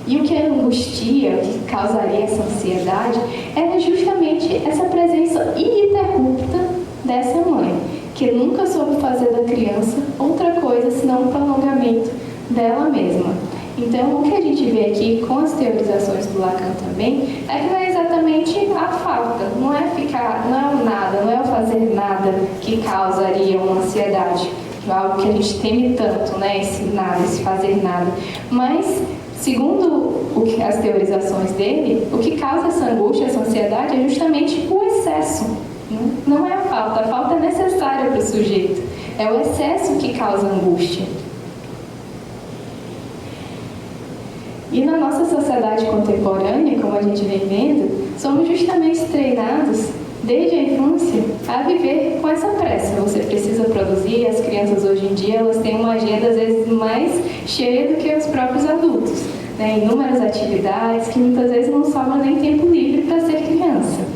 E o que angustia, o que causaria essa ansiedade, era justamente essa presença ininterrupta dessa mãe, que nunca soube fazer da criança outra coisa senão um prolongamento dela mesma. Então, o que a gente vê aqui com as teorizações do Lacan também é que não é exatamente a falta, não é o nada, não é o fazer nada que causaria uma ansiedade, algo que a gente teme tanto, né? Esse nada, esse fazer nada. Mas, segundo as teorizações dele, o que causa essa angústia, essa ansiedade é justamente o excesso. Não é a falta é necessária para o sujeito. É o excesso que causa angústia. E na nossa sociedade contemporânea, como a gente vem vendo, somos justamente treinados, desde a infância, a viver com essa pressa. Você precisa produzir, as crianças hoje em dia, elas têm uma agenda às vezes mais cheia do que os próprios adultos, né? Inúmeras atividades que muitas vezes não sobra nem tempo livre para ser criança.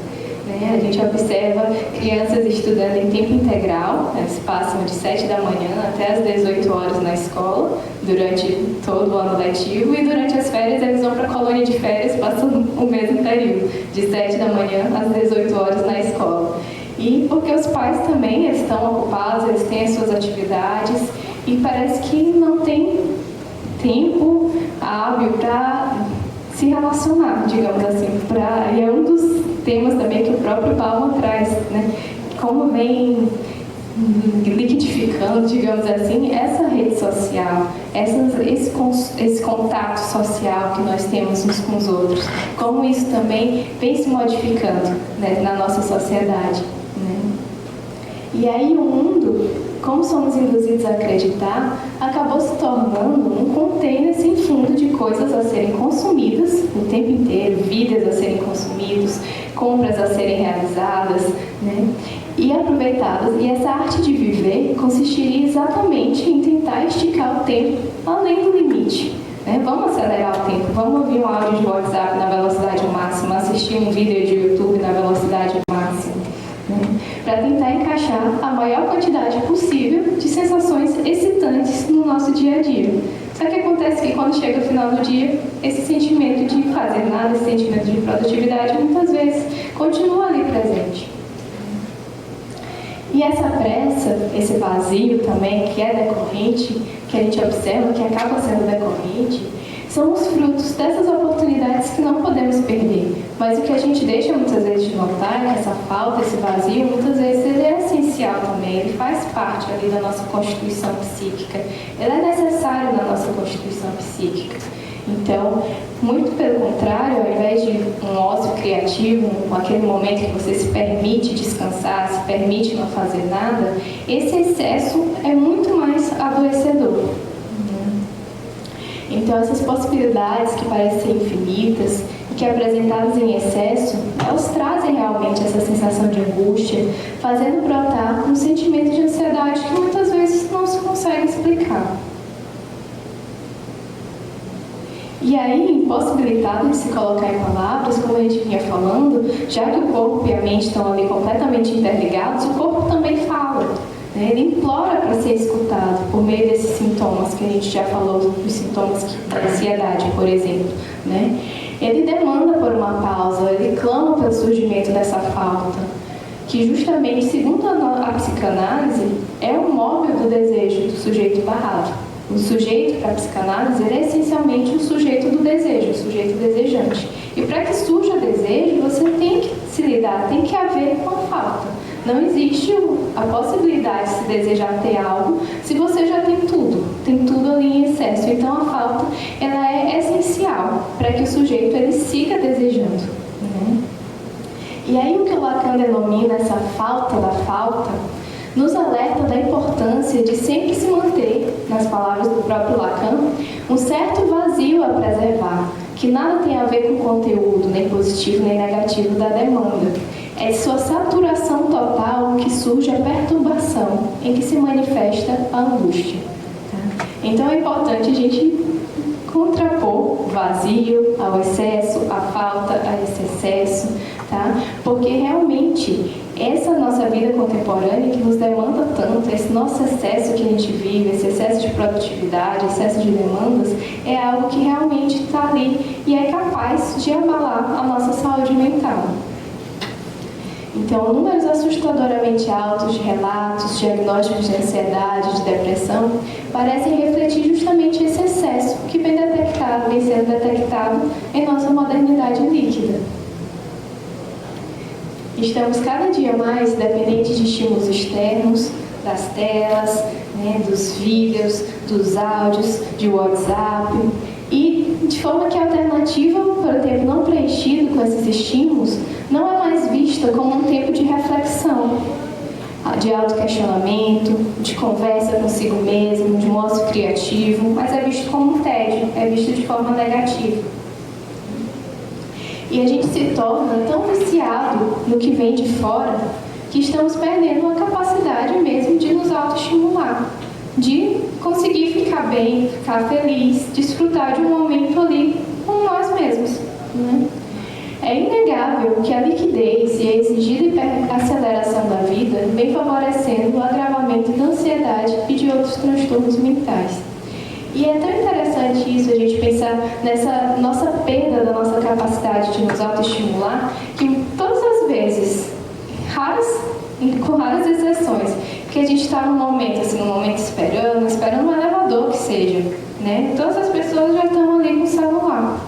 A gente observa crianças estudando em tempo integral, eles passam de 7 da manhã até as 18 horas na escola, durante todo o ano letivo, e durante as férias eles vão para a colônia de férias, passando o mesmo período, de 7 da manhã às 18 horas na escola. E porque os pais também eles estão ocupados, eles têm as suas atividades, e parece que não tem tempo hábil para se relacionar, digamos assim. E é um dos temas também que o próprio Bauman traz, né? Como vem liquidificando, digamos assim, essa rede social, esse contato social que nós temos uns com os outros, como isso também vem se modificando, né, na nossa sociedade, né? E aí o mundo, como somos induzidos a acreditar, acabou se tornando um container sem fundo de coisas a serem consumidas o tempo inteiro, vidas a serem consumidas, compras a serem realizadas, né, e aproveitadas. E essa arte de viver consistiria exatamente em tentar esticar o tempo além do limite, né? Vamos acelerar o tempo, vamos ouvir um áudio de WhatsApp na velocidade máxima, assistir um vídeo de YouTube na velocidade máxima, né, para tentar encaixar a maior quantidade possível de sensações excitantes no nosso dia a dia. Só que acontece que quando chega o final do dia, esse sentimento de fazer nada, esse sentimento de produtividade, muitas vezes continua ali presente. E essa pressa, esse vazio também, que é decorrente, que a gente observa, que acaba sendo decorrente, são os frutos dessas oportunidades que não podemos perder. Mas o que a gente deixa muitas vezes de notar é que essa falta, esse vazio, muitas vezes ele é essencial também, ele faz parte ali da nossa constituição psíquica, ele é necessário na nossa constituição psíquica. Então, muito pelo contrário, ao invés de um ócio criativo, aquele momento que você se permite descansar, se permite não fazer nada, esse excesso é muito mais adoecedor. Então, essas possibilidades que parecem ser infinitas e que apresentadas em excesso, elas trazem realmente essa sensação de angústia, fazendo brotar um sentimento de ansiedade que muitas vezes não se consegue explicar. E aí, impossibilitado de se colocar em palavras, como a gente vinha falando, já que o corpo e a mente estão ali completamente interligados, o corpo também fala, né? Ele implora para ser escutado por meio desses sintomas que a gente já falou, dos sintomas da ansiedade, por exemplo, né? Ele demanda por uma pausa, ele clama pelo surgimento dessa falta, que justamente, segundo a psicanálise, é o móvel do desejo do sujeito barrado. O sujeito, para a psicanálise, ele é essencialmente o sujeito do desejo, o sujeito desejante. E para que surja desejo, você tem que se lidar, tem que haver com a falta. Não existe a possibilidade de se desejar ter algo se você já tem tudo ali em excesso. Então a falta, ela é essencial para que o sujeito ele siga desejando, né? E aí o que o Lacan denomina essa falta da falta, nos alerta da importância de sempre se manter, nas palavras do próprio Lacan, um certo vazio a preservar, que nada tem a ver com o conteúdo, nem positivo nem negativo da demanda. É de sua saturação total que surge a perturbação, em que se manifesta a angústia. Tá? Então é importante a gente contrapor o vazio ao excesso, a falta a esse excesso, tá? Porque realmente essa nossa vida contemporânea que nos demanda tanto, esse nosso excesso que a gente vive, esse excesso de produtividade, excesso de demandas, é algo que realmente está ali e é capaz de abalar a nossa saúde mental. Então, números assustadoramente altos de relatos, diagnósticos de ansiedade, de depressão, parecem refletir justamente esse excesso que vem sendo detectado em nossa modernidade líquida. Estamos cada dia mais dependentes de estímulos externos, das telas, né, dos vídeos, dos áudios, de WhatsApp, e de forma que a alternativa para o tempo não preenchido com esses estímulos não é mais vista como um tempo de reflexão, de autoquestionamento, de conversa consigo mesmo, de um ócio criativo, mas é visto como um tédio, é visto de forma negativa. E a gente se torna tão viciado no que vem de fora que estamos perdendo a capacidade mesmo de nos autoestimular, de conseguir ficar bem, ficar feliz, desfrutar de um momento ali com nós mesmos, né? É inegável que a liquidez e a exigida hiperaceleração da vida vem favorecendo o agravamento da ansiedade e de outros transtornos mentais. E é tão interessante isso, a gente pensar nessa nossa perda da nossa capacidade de nos autoestimular, que todas as vezes, com raras exceções, que a gente está num momento, assim, num momento esperando um elevador que seja, né? Todas as pessoas já estão ali com o celular.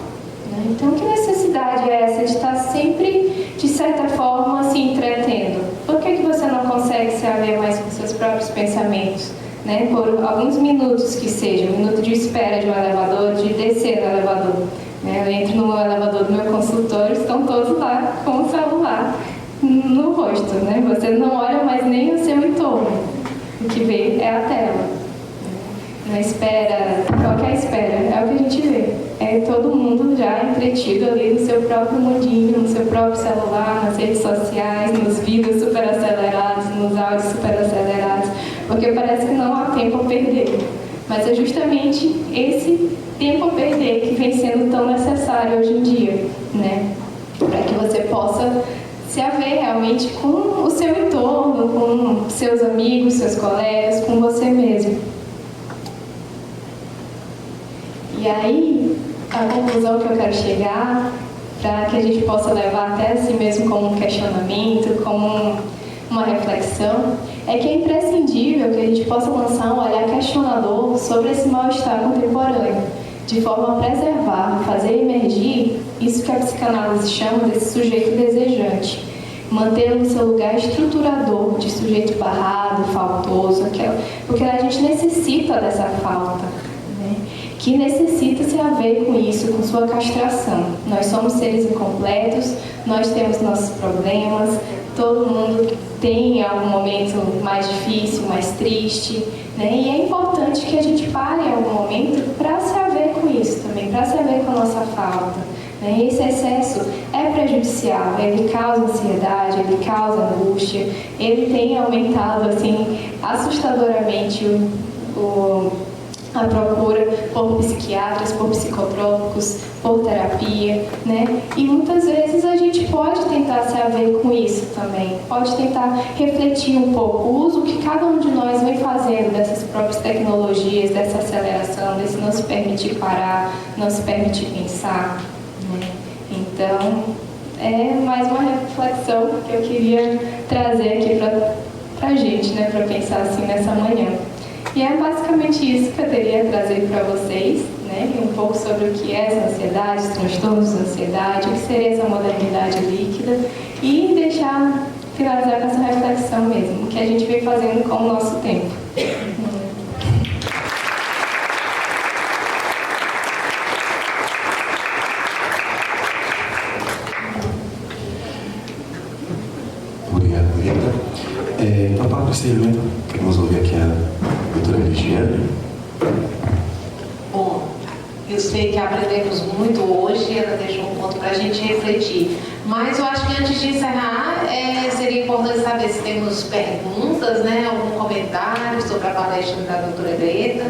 Né? Então, que necessidade é essa de estar sempre, de certa forma, se entretendo? Por que você não consegue se haver mais com seus próprios pensamentos? Né? Por alguns minutos que seja, um minuto de espera de um elevador, de descer no elevador. Né? Eu entro no elevador do meu consultório, estão todos lá com o celular no rosto. Né? Você não olha mais nem o seu entorno. O que vê é a tela. Na espera, qualquer espera, é o que a gente vê. É todo mundo já entretido ali no seu próprio mundinho, no seu próprio celular, nas redes sociais, nos vídeos super acelerados, nos áudios super acelerados, porque parece que não há tempo a perder. Mas é justamente esse tempo a perder que vem sendo tão necessário hoje em dia, né? Para que você possa se haver realmente com o seu entorno, com seus amigos, seus colegas, com você mesmo. E aí, a conclusão que eu quero chegar, para que a gente possa levar até assim mesmo como um questionamento, como uma reflexão, é que é imprescindível que a gente possa lançar um olhar questionador sobre esse mal-estar contemporâneo, de forma a preservar, fazer emergir isso que a psicanálise chama desse sujeito desejante, mantê-lo no seu lugar estruturador de sujeito barrado, faltoso, porque a gente necessita dessa falta, né? Que necessita se haver com isso, com sua castração. Nós somos seres incompletos, nós temos nossos problemas, todo mundo tem em algum momento mais difícil, mais triste, né? E é importante que a gente pare em algum momento para se haver com isso também, para se haver com a nossa falta. Né? Esse excesso é prejudicial, ele causa ansiedade, ele causa angústia, ele tem aumentado assim, assustadoramente a procura por psiquiatras, por psicotrópicos, por terapia, né? E muitas vezes a gente pode tentar se haver com isso também, pode tentar refletir um pouco o uso que cada um de nós vem fazendo dessas próprias tecnologias, dessa aceleração, desse não se permitir parar, não se permitir pensar, né? Então, é mais uma reflexão que eu queria trazer aqui para a gente, né? Para pensar assim nessa manhã. E é basicamente isso que eu teria a trazer para vocês, né? Um pouco sobre o que é essa ansiedade, os transtornos de ansiedade, o que seria essa modernidade líquida e finalizar com essa reflexão mesmo, o que a gente vem fazendo com o nosso tempo. Obrigado, Rita. Então, para o prosseguimento, queremos ouvir aqui a doutora Ligiane. Bom, eu sei que aprendemos muito hoje, ela deixou um ponto para a gente refletir. Mas eu acho que antes de encerrar, seria importante saber se temos perguntas, né? Algum comentário sobre a palestra da doutora Greta.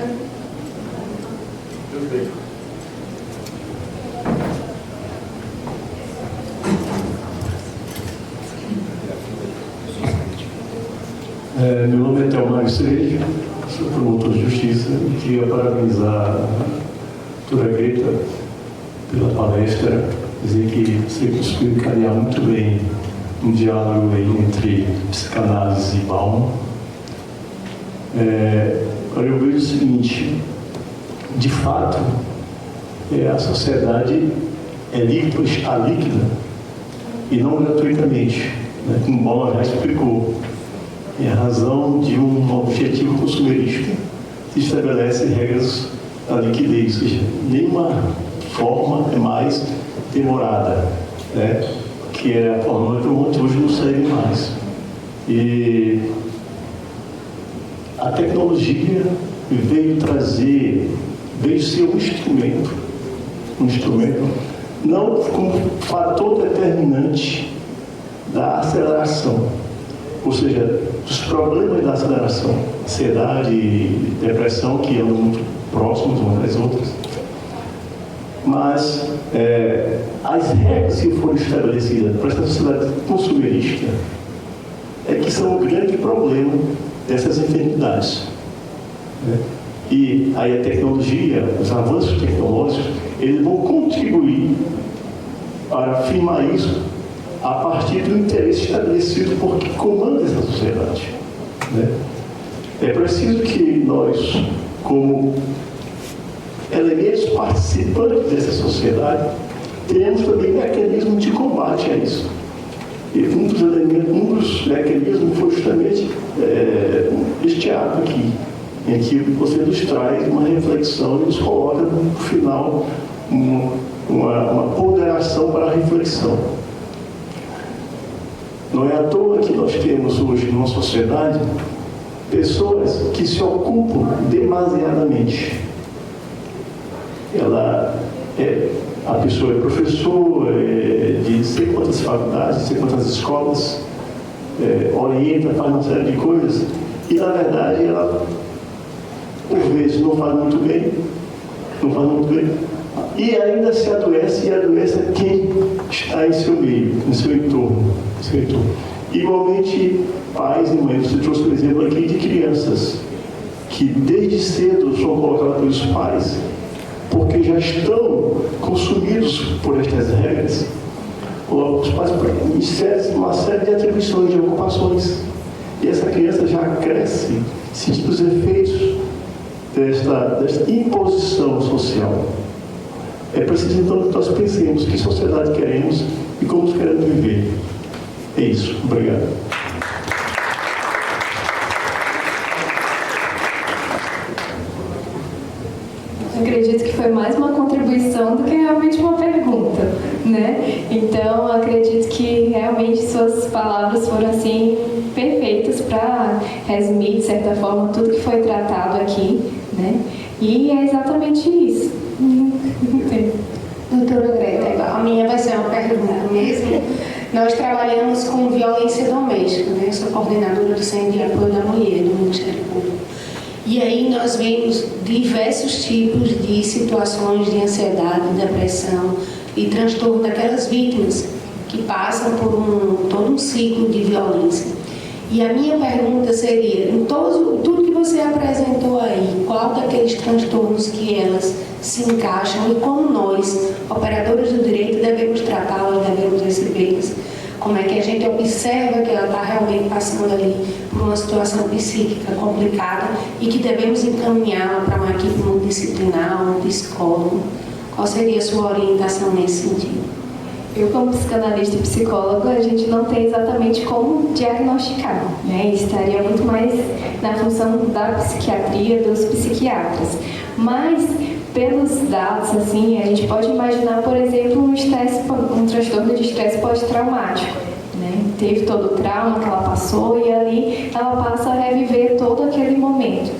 Meu nome é Thelmário Cerejo, sou promotor de justiça e queria parabenizar a doutora Greta pela palestra, dizer que você conseguiu encadear muito bem um diálogo aí entre psicanálise e Bauman. Agora eu vejo o seguinte, de fato, a sociedade está líquida e não gratuitamente, né? Como Bauman já explicou. Em razão de um objetivo consumerista, se estabelece regras da liquidez, ou seja, nenhuma forma é mais demorada, né? Que é a forma que hoje não segue mais. E a tecnologia veio ser um instrumento, não como fator determinante da aceleração. Ou seja, os problemas da aceleração, ansiedade e depressão, que andam muito próximos umas das outras. Mas as regras que foram estabelecidas para essa sociedade consumerista que são o grande problema dessas enfermidades. Né? E aí a tecnologia, os avanços tecnológicos, eles vão contribuir para afirmar isso a partir do interesse estabelecido por quem comanda essa sociedade. Né? É preciso que nós, como elementos participantes dessa sociedade, tenhamos também mecanismos de combate a isso. E um dos mecanismos foi justamente este ato aqui, em que você nos traz uma reflexão e nos coloca no final uma ponderação para a reflexão. Não é à toa que nós temos hoje numa sociedade pessoas que se ocupam demasiadamente. A pessoa é professor de não sei quantas faculdades, não sei quantas escolas, orienta, faz uma série de coisas, e na verdade ela, por vezes, não faz muito bem, e ainda se adoece, e adoece quem está em seu meio, no seu entorno. Igualmente, pais e mães, você trouxe um exemplo aqui de crianças que desde cedo são colocadas pelos pais, porque já estão consumidos por estas regras. Os pais inserem uma série de atribuições, de ocupações, e essa criança já cresce sentindo os efeitos desta imposição social. É preciso então que nós pensemos que sociedade queremos e como queremos viver. É isso. Obrigado. Eu acredito que foi mais uma contribuição do que realmente uma pergunta, né? Então, eu acredito que realmente suas palavras foram assim perfeitas para resumir, de certa forma, tudo que foi tratado aqui, né? E é exatamente isso. Doutora Greta, a minha vai ser uma pergunta mesmo. Nós trabalhamos com violência doméstica, né? Eu sou coordenadora do Centro de Apoio da Mulher do Ministério Público. E aí nós vemos diversos tipos de situações de ansiedade, depressão e transtorno daquelas vítimas que passam por todo um ciclo de violência. E a minha pergunta seria, em tudo que você apresentou aí, qual daqueles transtornos que elas se encaixam e como nós, operadores do direito, devemos tratá-las, devemos recebê-las? Como é que a gente observa que ela está realmente passando ali por uma situação psíquica complicada e que devemos encaminhá-la para uma equipe multidisciplinar, um psicólogo? Qual seria a sua orientação nesse sentido? Eu, como psicanalista e psicóloga, a gente não tem exatamente como diagnosticar, né? Estaria muito mais na função da psiquiatria, dos psiquiatras. Mas, pelos dados, assim, a gente pode imaginar, por exemplo, um transtorno de estresse pós-traumático, né? Teve todo o trauma que ela passou e ali ela passa a reviver todo aquele momento,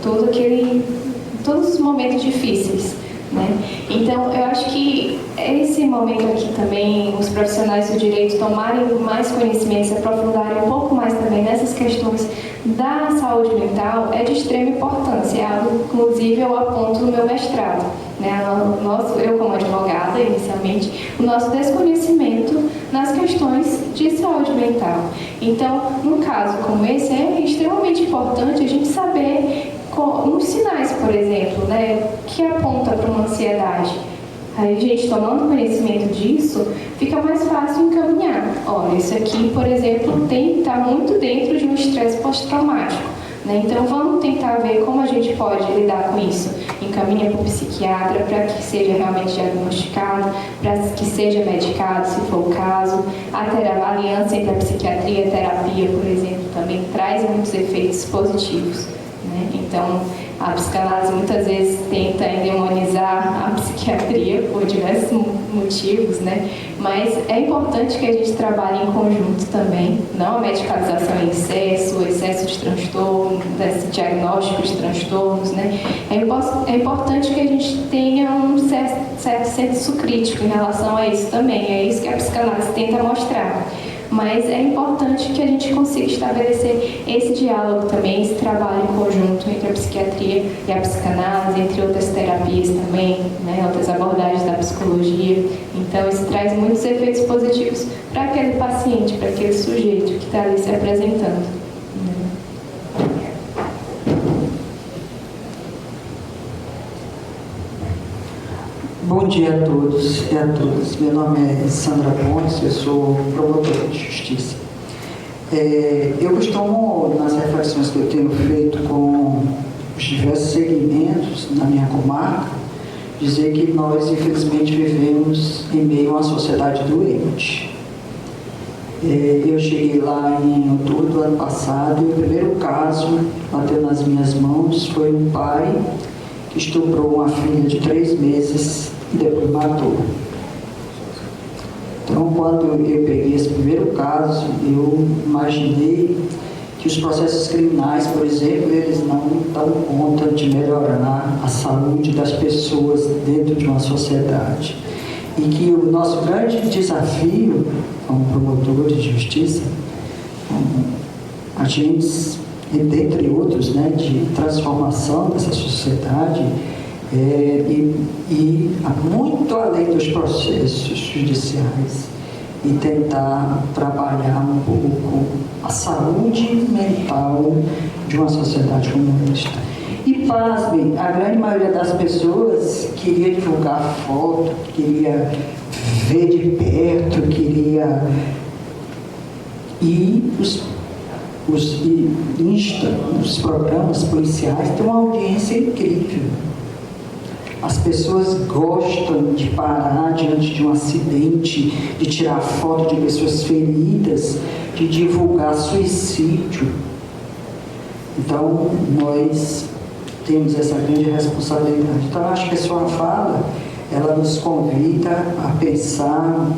todos os momentos difíceis, né? Então, eu acho que esse momento aqui também, os profissionais do direito tomarem mais conhecimento, se aprofundarem um pouco mais também nessas questões da saúde mental, é de extrema importância. É algo, inclusive, eu aponto no meu mestrado, né? Eu, como advogada, inicialmente, o nosso desconhecimento nas questões de saúde mental. Então, num caso como esse, é extremamente importante a gente saber uns sinais, por exemplo, né, que aponta para uma ansiedade. Aí a gente, tomando conhecimento disso, fica mais fácil encaminhar. Olha, isso aqui, por exemplo, está muito dentro de um estresse pós-traumático, né? Então, vamos tentar ver como a gente pode lidar com isso. Encaminha para o psiquiatra para que seja realmente diagnosticado, para que seja medicado, se for o caso. A aliança entre a psiquiatria e a terapia, por exemplo, também traz muitos efeitos positivos, né? Então, a psicanálise muitas vezes tenta endemonizar a psiquiatria por diversos motivos, né? Mas é importante que a gente trabalhe em conjunto também, não a medicalização em excesso, o excesso de transtorno, desse diagnóstico de transtornos, né? É importante que a gente tenha um certo senso crítico em relação a isso também, é isso que a psicanálise tenta mostrar. Mas é importante que a gente consiga estabelecer esse diálogo também, esse trabalho em conjunto entre a psiquiatria e a psicanálise, entre outras terapias também, né, outras abordagens da psicologia. Então, isso traz muitos efeitos positivos para aquele paciente, para aquele sujeito que está ali se apresentando. Bom dia a todos e a todas. Meu nome é Sandra Pontes, eu sou promotora de justiça. Eu costumo, nas reflexões que eu tenho feito com os diversos segmentos na minha comarca, dizer que nós, infelizmente, vivemos em meio a uma sociedade doente. Eu cheguei lá em outubro do ano passado e o primeiro caso bateu nas minhas mãos foi um pai que estuprou uma filha de 3 meses e depois matou. Então, quando eu peguei esse primeiro caso, eu imaginei que os processos criminais, por exemplo, eles não dão conta de melhorar a saúde das pessoas dentro de uma sociedade. E que o nosso grande desafio, como promotores de justiça, como agentes, dentre outros, né, de transformação dessa sociedade, e muito além dos processos judiciais e tentar trabalhar um pouco a saúde mental de uma sociedade comunista. E pasmem, a grande maioria das pessoas queria divulgar foto, queria ver de perto, queria... E os programas policiais têm uma audiência incrível. As pessoas gostam de parar diante de um acidente, de tirar foto de pessoas feridas, de divulgar suicídio. Então, nós temos essa grande responsabilidade. Então, acho que a sua fala, ela nos convida a pensar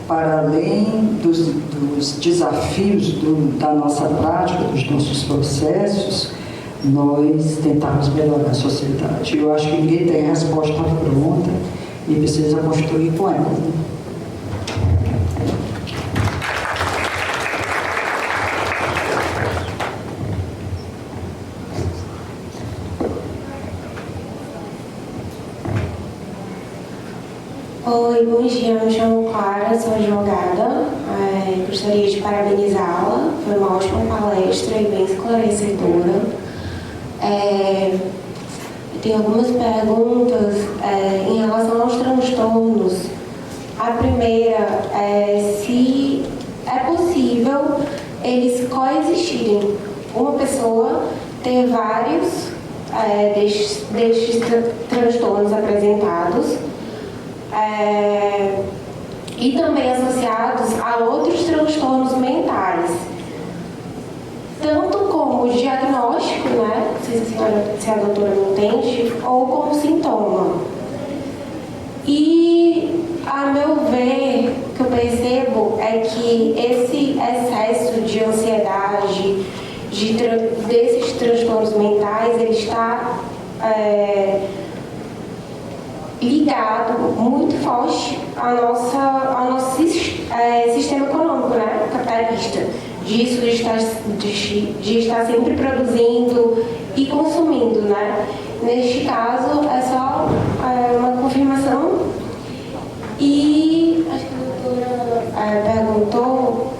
para além dos desafios da nossa prática, dos nossos processos, nós tentarmos melhorar a sociedade. Eu acho que ninguém tem a resposta pronta e precisa construir com ela. Oi, bom dia, eu me chamo Clara, sou advogada. Gostaria de parabenizá-la, foi uma ótima palestra e bem esclarecedora. Eu tenho algumas perguntas em relação aos transtornos. A primeira é se é possível eles coexistirem. Uma pessoa ter vários destes transtornos apresentados e também associados a outros transtornos mentais, tanto como diagnóstico, né? Se a doutora me entende, ou como sintoma. E, a meu ver, o que eu percebo é que esse excesso de ansiedade, desses transtornos mentais, ele está ligado muito forte ao nosso sistema econômico, né, capitalista, disso de estar sempre produzindo e consumindo, né? Neste caso é só uma confirmação. E acho que a doutora perguntou,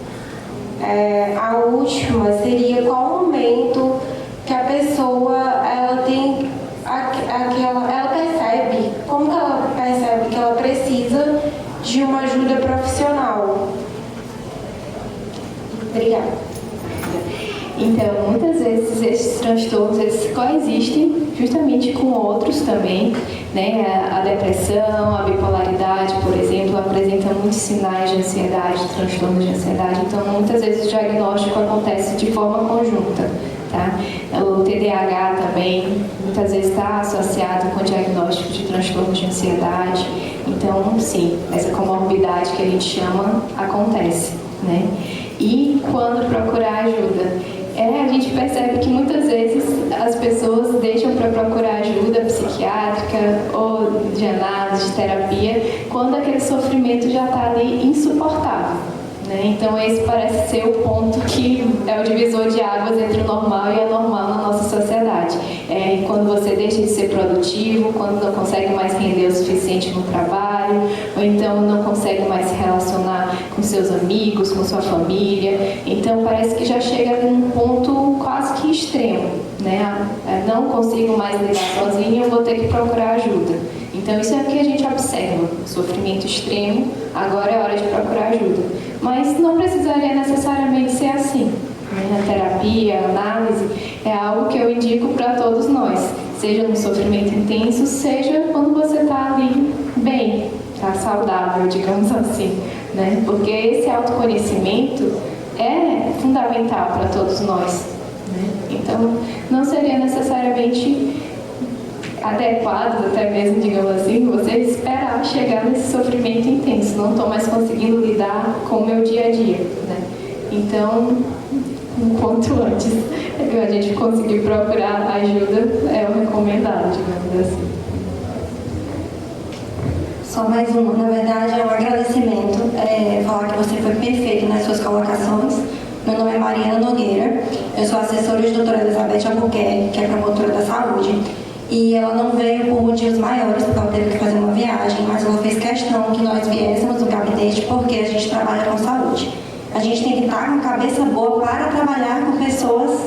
a última seria qual o momento que a pessoa ela tem ela percebe, como que ela percebe que ela precisa de uma ajuda profissional. Obrigada. Então, muitas vezes esses transtornos eles coexistem justamente com outros também, né? A depressão, a bipolaridade, por exemplo, apresenta muitos sinais de ansiedade, transtornos de ansiedade. Então, muitas vezes o diagnóstico acontece de forma conjunta, tá? O TDAH também, muitas vezes está associado com o diagnóstico de transtornos de ansiedade. Então, sim, essa comorbidade que a gente chama acontece, né? E quando procurar ajuda? A gente percebe que muitas vezes as pessoas deixam para procurar ajuda psiquiátrica ou de análise, de terapia, quando aquele sofrimento já está ali insuportável, né? Então esse parece ser o ponto que é o divisor de águas entre o normal e anormal na nossa sociedade. Quando você deixa de ser produtivo, quando não consegue mais render o suficiente no trabalho, ou então não consegue mais se relacionar com seus amigos, com sua família. Então parece que já chega num ponto quase que extremo, né? Não consigo mais lidar sozinho, eu vou ter que procurar ajuda. Então isso é o que a gente observa, sofrimento extremo, agora é hora de procurar ajuda. Mas não precisaria necessariamente ser assim. A terapia, a análise, é algo que eu indico para todos nós, seja no sofrimento intenso, seja quando você está ali bem, está saudável, digamos assim, né? Porque esse autoconhecimento é fundamental para todos nós, né? Então, não seria necessariamente adequado, até mesmo, digamos assim, você esperar chegar nesse sofrimento intenso. Não estou mais conseguindo lidar com o meu dia a dia, né? Então, um quanto antes a gente conseguir procurar ajuda é o recomendado, digamos assim. Só mais uma, na verdade é um agradecimento, falar que você foi perfeito nas suas colocações. Meu nome é Mariana Nogueira, eu sou assessora de doutora Elizabeth Albuquerque, que é promotora da saúde, e ela não veio por motivos maiores, porque ela teve que fazer uma viagem, mas ela fez questão que nós viéssemos no gabinete porque a gente trabalha com saúde. A gente tem que estar com a cabeça boa para trabalhar com pessoas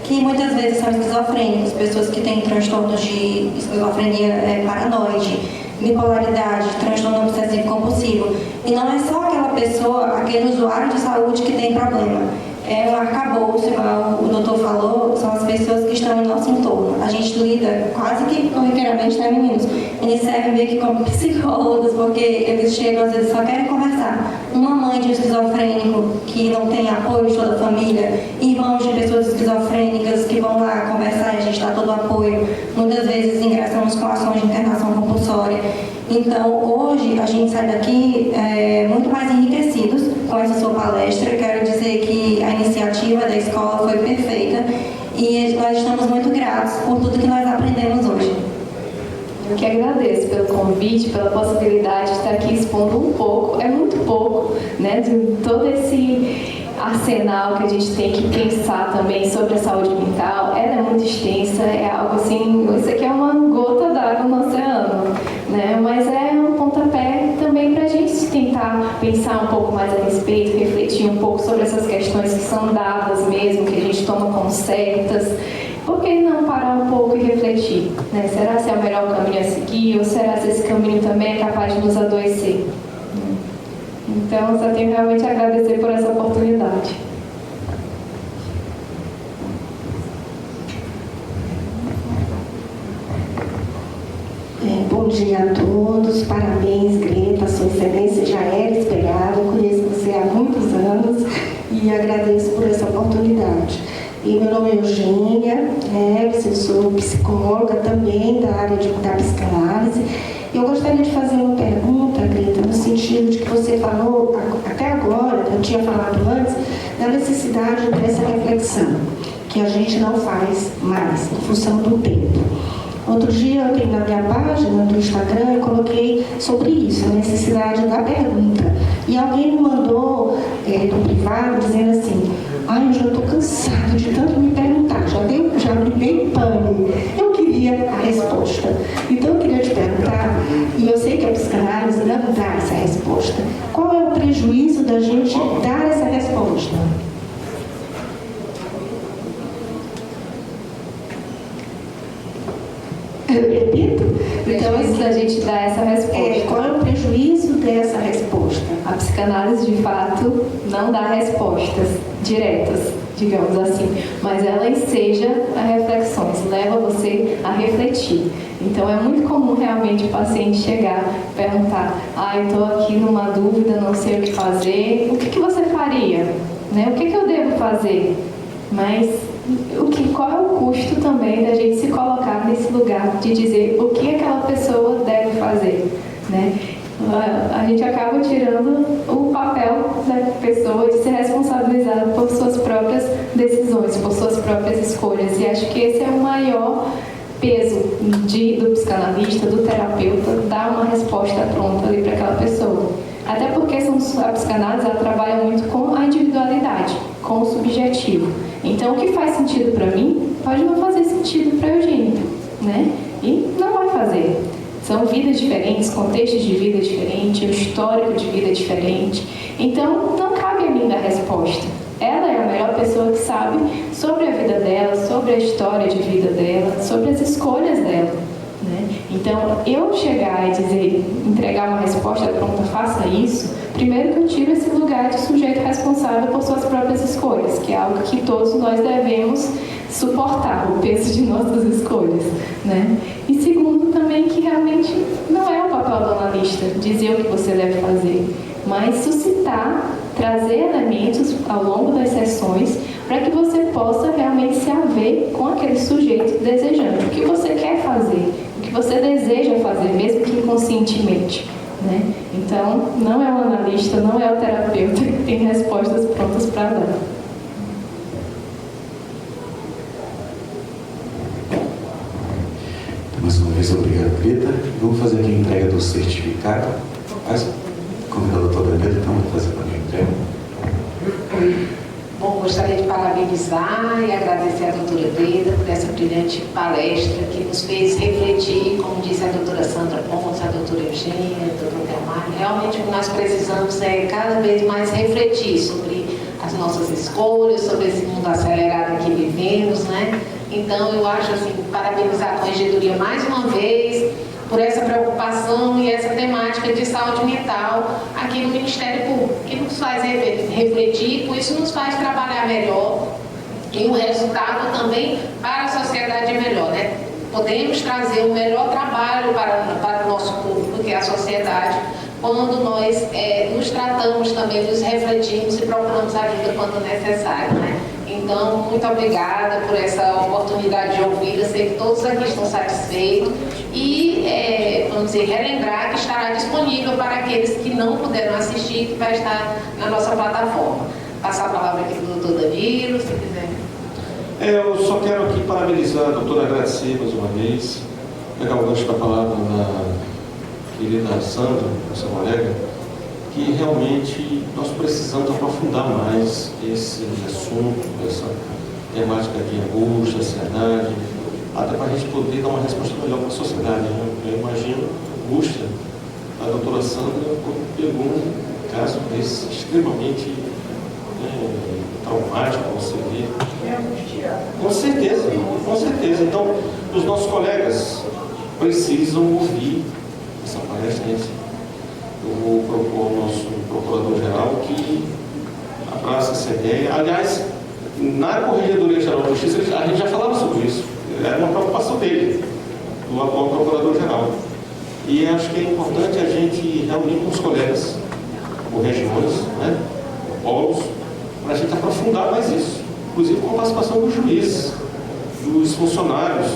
que muitas vezes são esquizofrênicos, pessoas que têm transtornos de esquizofrenia paranoide, bipolaridade, transtorno obsessivo compulsivo. E não é só aquela pessoa, aquele usuário de saúde que tem problema. É um arcabouço, igual o doutor falou, são as pessoas que estão em nosso entorno. A gente lida quase que corriqueiramente, né, meninos? Eles servem meio que como psicólogos, porque eles chegam, às vezes, só querem conversar. Uma mãe de um esquizofrênico que não tem apoio de toda a família, irmãos de pessoas esquizofrênicas que vão lá conversar e a gente dá todo o apoio. Muitas vezes ingressamos com ações de internação compulsória. Então, hoje, a gente sai daqui muito mais enriquecidos com essa sua palestra. Quero dizer que a iniciativa da escola foi perfeita e nós estamos muito gratos por tudo que nós aprendemos hoje. Eu que agradeço pelo convite, pela possibilidade de estar aqui expondo um pouco, é muito pouco, né, de todo esse arsenal que a gente tem que pensar também sobre a saúde mental. Ela é muito extensa, é algo assim, isso aqui é uma gota d'água no oceano, né, mas é um pontapé também para sobre essas questões que são dadas mesmo, que a gente toma como certas, por que não parar um pouco e refletir? Né? Será se é o melhor caminho a seguir, ou será se esse caminho também é capaz de nos adoecer? Então, só tenho realmente a agradecer por essa oportunidade. Bom dia a todos, parabéns, Greta, sua excelência já era esperada, eu conheço você há muitos anos e agradeço por essa oportunidade. E meu nome é Eugênia, eu sou psicóloga também da área da psicanálise. Eu gostaria de fazer uma pergunta, Greta, no sentido de que você falou, até agora, eu tinha falado antes, da necessidade dessa reflexão, que a gente não faz mais, em função do tempo. Outro dia, eu tenho na minha página do Instagram, eu coloquei sobre isso, a necessidade da pergunta. E alguém me mandou no privado, dizendo assim, eu já estou cansado de tanto me perguntar, já me dei pane. Eu queria a resposta. Então, eu queria te perguntar, e eu sei que a psicanálise não dá essa resposta, qual é o prejuízo da gente dar essa resposta? Eu repito? Então, isso a gente dá essa resposta. Qual é o prejuízo dessa resposta? A psicanálise, de fato, não dá respostas diretas, digamos assim, mas ela enseja a reflexões, leva você a refletir. Então, é muito comum realmente o paciente chegar, perguntar, eu estou aqui numa dúvida, não sei o que fazer, o que você faria? Né? O que eu devo fazer? Mas qual é o custo também da gente se colocar nesse lugar de dizer o que aquela pessoa deve fazer, né? A gente acaba tirando o papel da pessoa de ser responsabilizada por suas próprias decisões, por suas próprias escolhas, e acho que esse é o maior peso do psicanalista, do terapeuta, dar uma resposta pronta ali para aquela pessoa. Até porque a psicanálise ela trabalha muito com a individualidade, com o subjetivo. Então, o que faz sentido para mim pode não fazer sentido para Eugênia, né? E não vai fazer. São vidas diferentes, contextos de vida diferentes, um histórico de vida diferente. Então, não cabe a mim dar resposta. Ela é a melhor pessoa que sabe sobre a vida dela, sobre a história de vida dela, sobre as escolhas dela. Né? Então, eu chegar e dizer, entregar uma resposta pronta, faça isso, primeiro que eu tiro esse lugar de sujeito responsável por suas próprias escolhas, que é algo que todos nós devemos suportar, o peso de nossas escolhas. Né? E segundo também que realmente não é o papel do analista dizer o que você deve fazer, mas suscitar, trazer elementos ao longo das sessões para que você possa realmente se haver com aquele sujeito desejando o que você quer fazer, o que você deseja fazer, mesmo que inconscientemente. Né? Então, não é o analista, não é o terapeuta que tem respostas prontas para dar. Mais uma vez, obrigado, Greta. Vamos fazer aqui a entrega do certificado. Como a doutora Greta, então, vou fazer para mim a entrega. Bom, gostaria de parabenizar e agradecer à doutora Greta por essa brilhante palestra que nos fez refletir, como disse a doutora Sandra Pontes, a doutora Eugênia, a doutora Delmar. Realmente o que nós precisamos é cada vez mais refletir sobre as nossas escolhas, sobre esse mundo acelerado que vivemos, né? Então, eu acho assim, parabenizar a Corregedoria mais uma vez por essa preocupação e essa temática de saúde mental aqui no Ministério Público, que nos faz refletir, com isso nos faz trabalhar melhor e o resultado também para a sociedade é melhor, né? Podemos trazer um melhor trabalho para o nosso público, que é a sociedade, quando nós nos tratamos também, nos refletimos e procuramos ajuda quando necessário, né? Então, muito obrigada por essa oportunidade de ouvir. Eu sei que todos aqui estão satisfeitos e, vamos dizer, relembrar que estará disponível para aqueles que não puderam assistir, que vai estar na nossa plataforma. Passar a palavra aqui para o doutor Danilo, se quiser. Eu só quero aqui parabenizar a doutora, agradecer mais uma vez, pegar o gancho da palavra da querida Sandra, nossa colega, que realmente nós precisamos aprofundar mais esse assunto, essa temática de angústia, ansiedade, até para a gente poder dar uma resposta melhor para a sociedade. Né? Eu imagino a angústia da doutora Sandra quando pegou um caso desse extremamente traumático você ver. Com certeza, com certeza. Então, os nossos colegas precisam ouvir essa palestra. Eu vou propor ao nosso procurador-geral que abraça essa ideia. Aliás, na Corregedoria Geral da Justiça, a gente já falava sobre isso. Era uma preocupação dele, do atual procurador-geral. E acho que é importante a gente reunir com os colegas, por regiões, né, polos, para a gente aprofundar mais isso. Inclusive com a participação dos juízes, dos funcionários,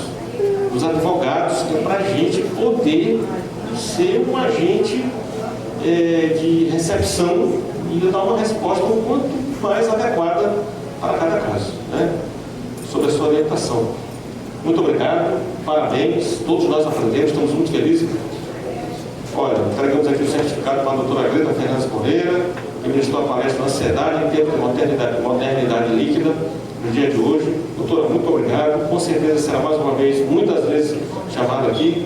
dos advogados, que é para a gente poder ser um agente de recepção e dar uma resposta o quanto mais adequada para cada caso, né, sobre a sua orientação. Muito obrigado, parabéns, todos nós aprendemos, estamos muito felizes. Olha, entregamos aqui o certificado para a doutora Greta Fernandes Moreira, que ministrou a palestra Ansiedade em Tempos de Modernidade Líquida, no dia de hoje. Doutora, muito obrigado. Com certeza será mais uma vez, muitas vezes, chamada aqui.